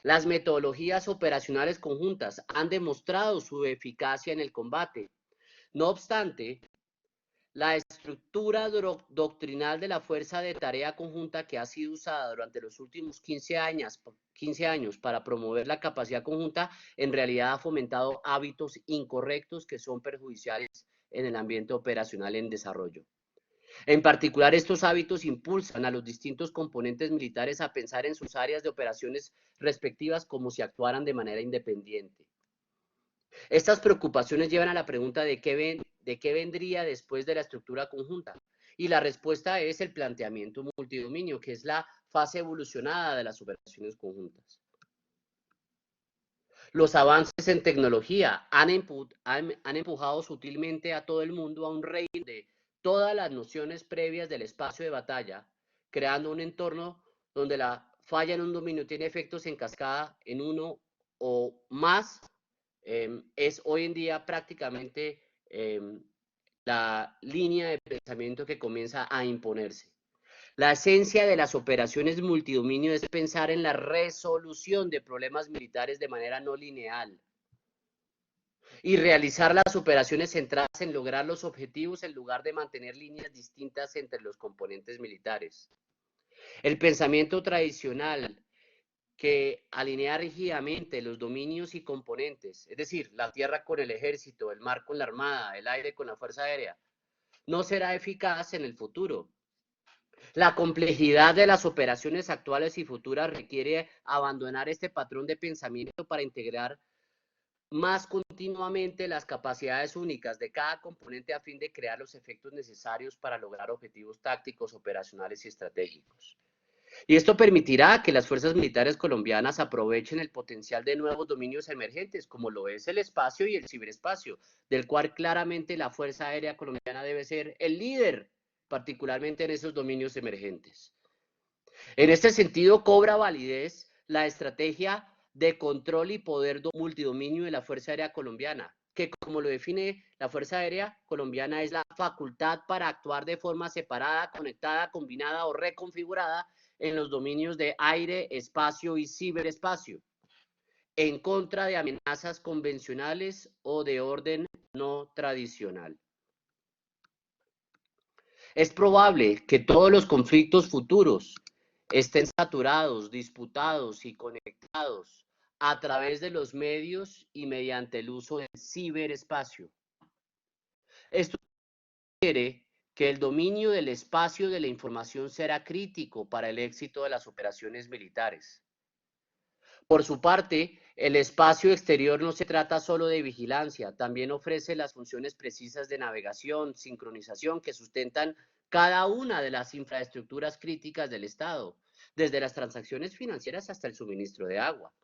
C: Las metodologías operacionales conjuntas han demostrado su eficacia en el combate. No obstante, la estructura doctrinal de la fuerza de tarea conjunta que ha sido usada durante los últimos 15 años para promover la capacidad conjunta, en realidad ha fomentado hábitos incorrectos que son perjudiciales en el ambiente operacional en desarrollo. En particular, estos hábitos impulsan a los distintos componentes militares a pensar en sus áreas de operaciones respectivas como si actuaran de manera independiente. Estas preocupaciones llevan a la pregunta de qué vendría después de la estructura conjunta. Y la respuesta es el planteamiento multidominio, que es la fase evolucionada de las operaciones conjuntas. Los avances en tecnología han empujado sutilmente a todo el mundo a un reino de todas las nociones previas del espacio de batalla, creando un entorno donde la falla en un dominio tiene efectos en cascada en uno o más. Es hoy en día prácticamente la línea de pensamiento que comienza a imponerse. La esencia de las operaciones multidominio es pensar en la resolución de problemas militares de manera no lineal y realizar las operaciones centradas en lograr los objetivos en lugar de mantener líneas distintas entre los componentes militares. El pensamiento tradicional que alinea rígidamente los dominios y componentes, es decir, la tierra con el ejército, el mar con la armada, el aire con la fuerza aérea, no será eficaz en el futuro. La complejidad de las operaciones actuales y futuras requiere abandonar este patrón de pensamiento para integrar más continuamente las capacidades únicas de cada componente a fin de crear los efectos necesarios para lograr objetivos tácticos, operacionales y estratégicos. Y esto permitirá que las fuerzas militares colombianas aprovechen el potencial de nuevos dominios emergentes, como lo es el espacio y el ciberespacio, del cual claramente la Fuerza Aérea Colombiana debe ser el líder, particularmente en esos dominios emergentes. En este sentido, cobra validez la estrategia de control y poder multidominio de la Fuerza Aérea Colombiana, que como lo define la Fuerza Aérea Colombiana es la facultad para actuar de forma separada, conectada, combinada o reconfigurada en los dominios de aire, espacio y ciberespacio, en contra de amenazas convencionales o de orden no tradicional. Es probable que todos los conflictos futuros estén saturados, disputados y conectados a través de los medios y mediante el uso del ciberespacio. Esto requiere que el dominio del espacio de la información será crítico para el éxito de las operaciones militares. Por su parte, el espacio exterior no se trata solo de vigilancia, también ofrece las funciones precisas de navegación, sincronización que sustentan cada una de las infraestructuras críticas del Estado, desde las transacciones financieras hasta el suministro de agua.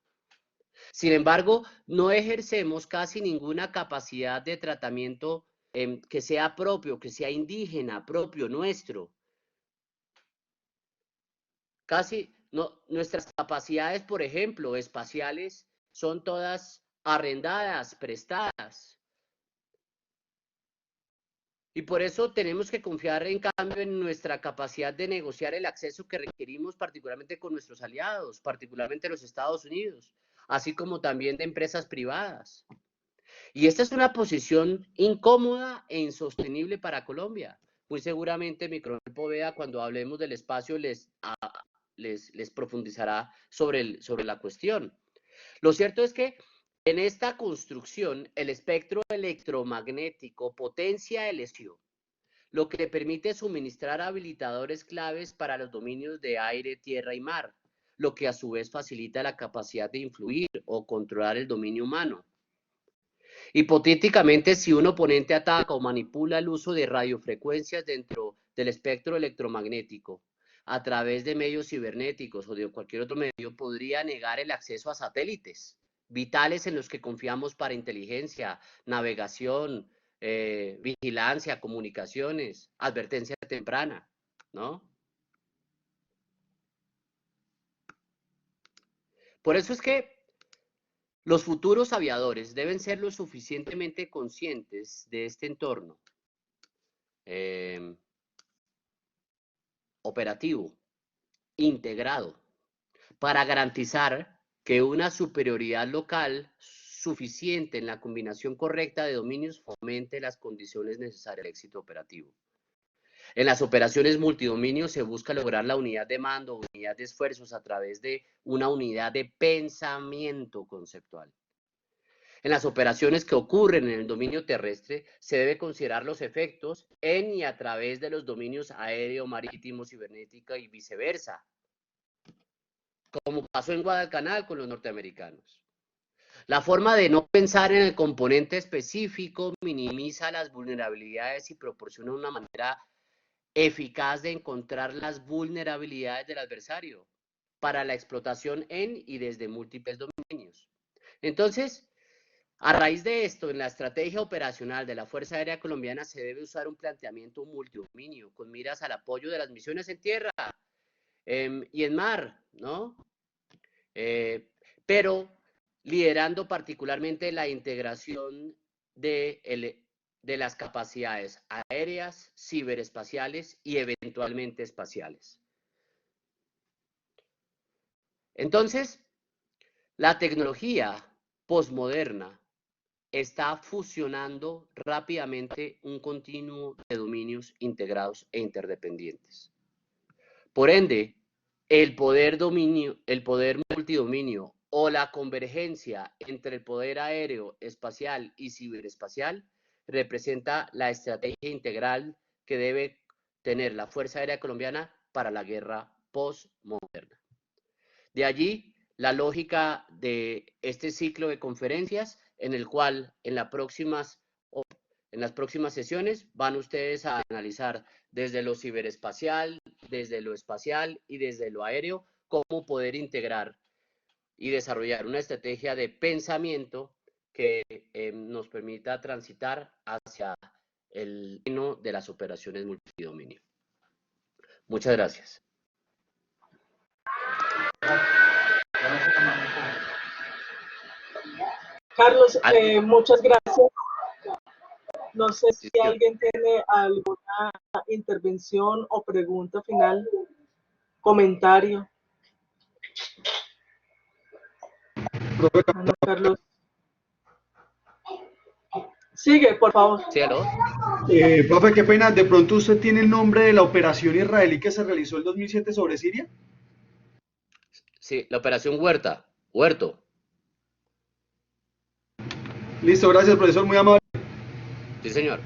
C: Sin embargo, no ejercemos casi ninguna capacidad de tratamiento que sea propio, que sea indígena, propio, nuestro. Casi no, nuestras capacidades, por ejemplo, espaciales, son todas arrendadas, prestadas. Y por eso tenemos que confiar, en cambio, en nuestra capacidad de negociar el acceso que requerimos, particularmente con nuestros aliados, particularmente los Estados Unidos, así como también de empresas privadas. Y esta es una posición incómoda e insostenible para Colombia. Muy seguramente mi coronel Poveda, cuando hablemos del espacio, les profundizará sobre la cuestión. Lo cierto es que en esta construcción, el espectro electromagnético potencia el espacio, lo que le permite suministrar habilitadores claves para los dominios de aire, tierra y mar, lo que a su vez facilita la capacidad de influir o controlar el dominio humano. Hipotéticamente, si un oponente ataca o manipula el uso de radiofrecuencias dentro del espectro electromagnético a través de medios cibernéticos o de cualquier otro medio, podría negar el acceso a satélites vitales en los que confiamos para inteligencia, navegación, vigilancia, comunicaciones, advertencia temprana, ¿no? Por eso es que los futuros aviadores deben ser lo suficientemente conscientes de este entorno operativo, integrado, para garantizar que una superioridad local suficiente en la combinación correcta de dominios fomente las condiciones necesarias al éxito operativo. En las operaciones multidominio se busca lograr la unidad de mando, unidad de esfuerzos a través de una unidad de pensamiento conceptual. En las operaciones que ocurren en el dominio terrestre, se debe considerar los efectos en y a través de los dominios aéreo, marítimo, cibernética y viceversa, como pasó en Guadalcanal con los norteamericanos. La forma de no pensar en el componente específico minimiza las vulnerabilidades y proporciona una manera eficaz de encontrar las vulnerabilidades del adversario para la explotación en y desde múltiples dominios. Entonces, a raíz de esto, en la estrategia operacional de la Fuerza Aérea Colombiana se debe usar un planteamiento multidominio con miras al apoyo de las misiones en tierra y en mar, ¿no? Pero liderando particularmente la integración de las capacidades aéreas, ciberespaciales y eventualmente espaciales. Entonces, la tecnología posmoderna está fusionando rápidamente un continuo de dominios integrados e interdependientes. Por ende, el poder multidominio o la convergencia entre el poder aéreo, espacial y ciberespacial representa la estrategia integral que debe tener la Fuerza Aérea Colombiana para la guerra postmoderna. De allí la lógica de este ciclo de conferencias en el cual en las próximas sesiones van ustedes a analizar desde lo ciberespacial, desde lo espacial y desde lo aéreo, cómo poder integrar y desarrollar una estrategia de pensamiento que nos permita transitar hacia el reino de las operaciones multidominio. Muchas gracias.
A: Carlos, muchas gracias. No sé si
C: Sí,
A: alguien tiene alguna intervención o pregunta final, comentario. Ana Carlos. Sigue, por favor.
C: ¿Sí, aló?
E: Profe, qué pena, ¿de pronto usted tiene el nombre de la operación israelí que se realizó en 2007 sobre Siria?
C: Sí, la operación Huerto.
E: Listo, gracias, profesor, muy amable.
C: Sí, señor.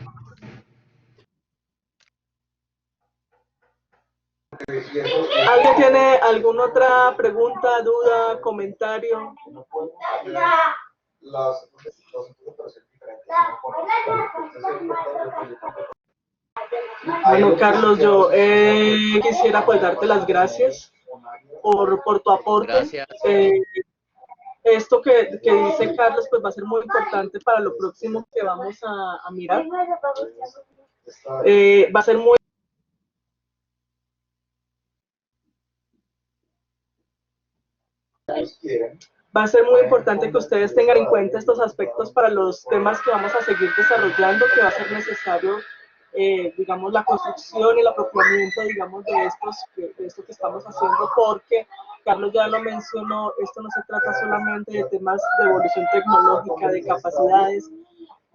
A: ¿Alguien tiene alguna otra pregunta, duda, comentario? Bueno, Carlos, yo quisiera pues darte las gracias por tu aporte.
C: Gracias.
A: Esto que dice Carlos pues va a ser muy importante para lo próximo que vamos a mirar. Va a ser muy importante que ustedes tengan en cuenta estos aspectos para los temas que vamos a seguir desarrollando, que va a ser necesario, digamos, la construcción y el apropiamiento, digamos, de esto que estamos haciendo, porque Carlos ya lo mencionó, esto no se trata solamente de temas de evolución tecnológica, de capacidades,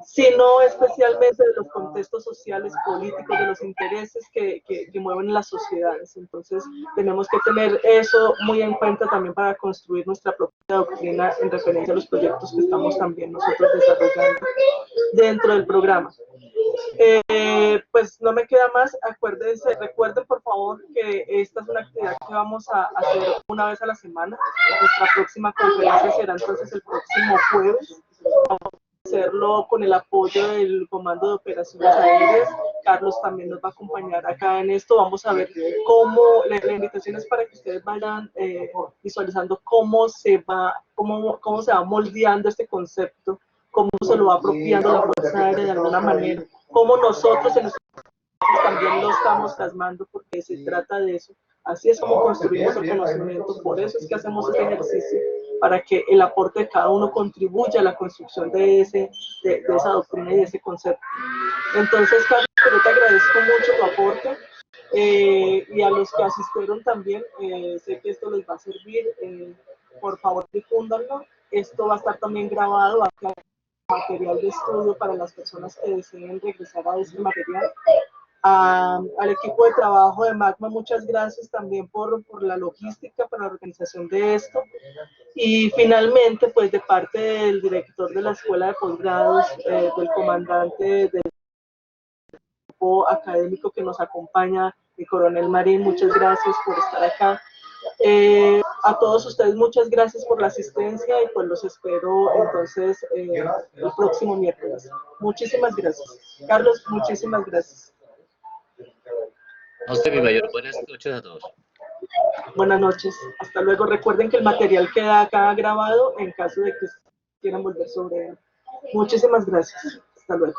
A: sino especialmente de los contextos sociales, políticos, de los intereses que mueven las sociedades. Entonces, tenemos que tener eso muy en cuenta también para construir nuestra propia doctrina en referencia a los proyectos que estamos también nosotros desarrollando dentro del programa. Pues no me queda más, recuerden por favor que esta es una actividad que vamos a hacer una vez a la semana. Nuestra próxima conferencia será entonces el próximo jueves. Hacerlo con el apoyo del Comando de Operaciones Aéreas. Carlos también nos va a acompañar acá en esto. Vamos a ver cómo, la invitación es para que ustedes vayan visualizando cómo se va moldeando este concepto, cómo se lo va apropiando la Fuerza Aérea de alguna manera, cómo nosotros en nuestros países también lo estamos plasmando, porque se trata de eso. Así es como construimos el conocimiento, por eso es que hacemos este ejercicio, para que el aporte de cada uno contribuya a la construcción de esa doctrina y de ese concepto. Entonces, Carlos, yo te agradezco mucho tu aporte, y a los que asistieron también, sé que esto les va a servir, por favor difúndanlo. Esto va a estar también grabado, va a quedar material de estudio para las personas que deseen regresar a este material. Al equipo de trabajo de Magma, muchas gracias también por la logística, por la organización de esto. Y finalmente, pues de parte del director de la Escuela de Posgrados, del comandante del grupo académico que nos acompaña, el coronel Marín, muchas gracias por estar acá. A todos ustedes muchas gracias por la asistencia y pues los espero entonces el próximo miércoles. Muchísimas gracias. Carlos, muchísimas gracias.
C: A usted, mi mayor. Buenas noches a todos.
A: Buenas noches. Hasta luego. Recuerden que el material queda acá grabado en caso de que quieran volver sobre él. Muchísimas gracias. Hasta luego.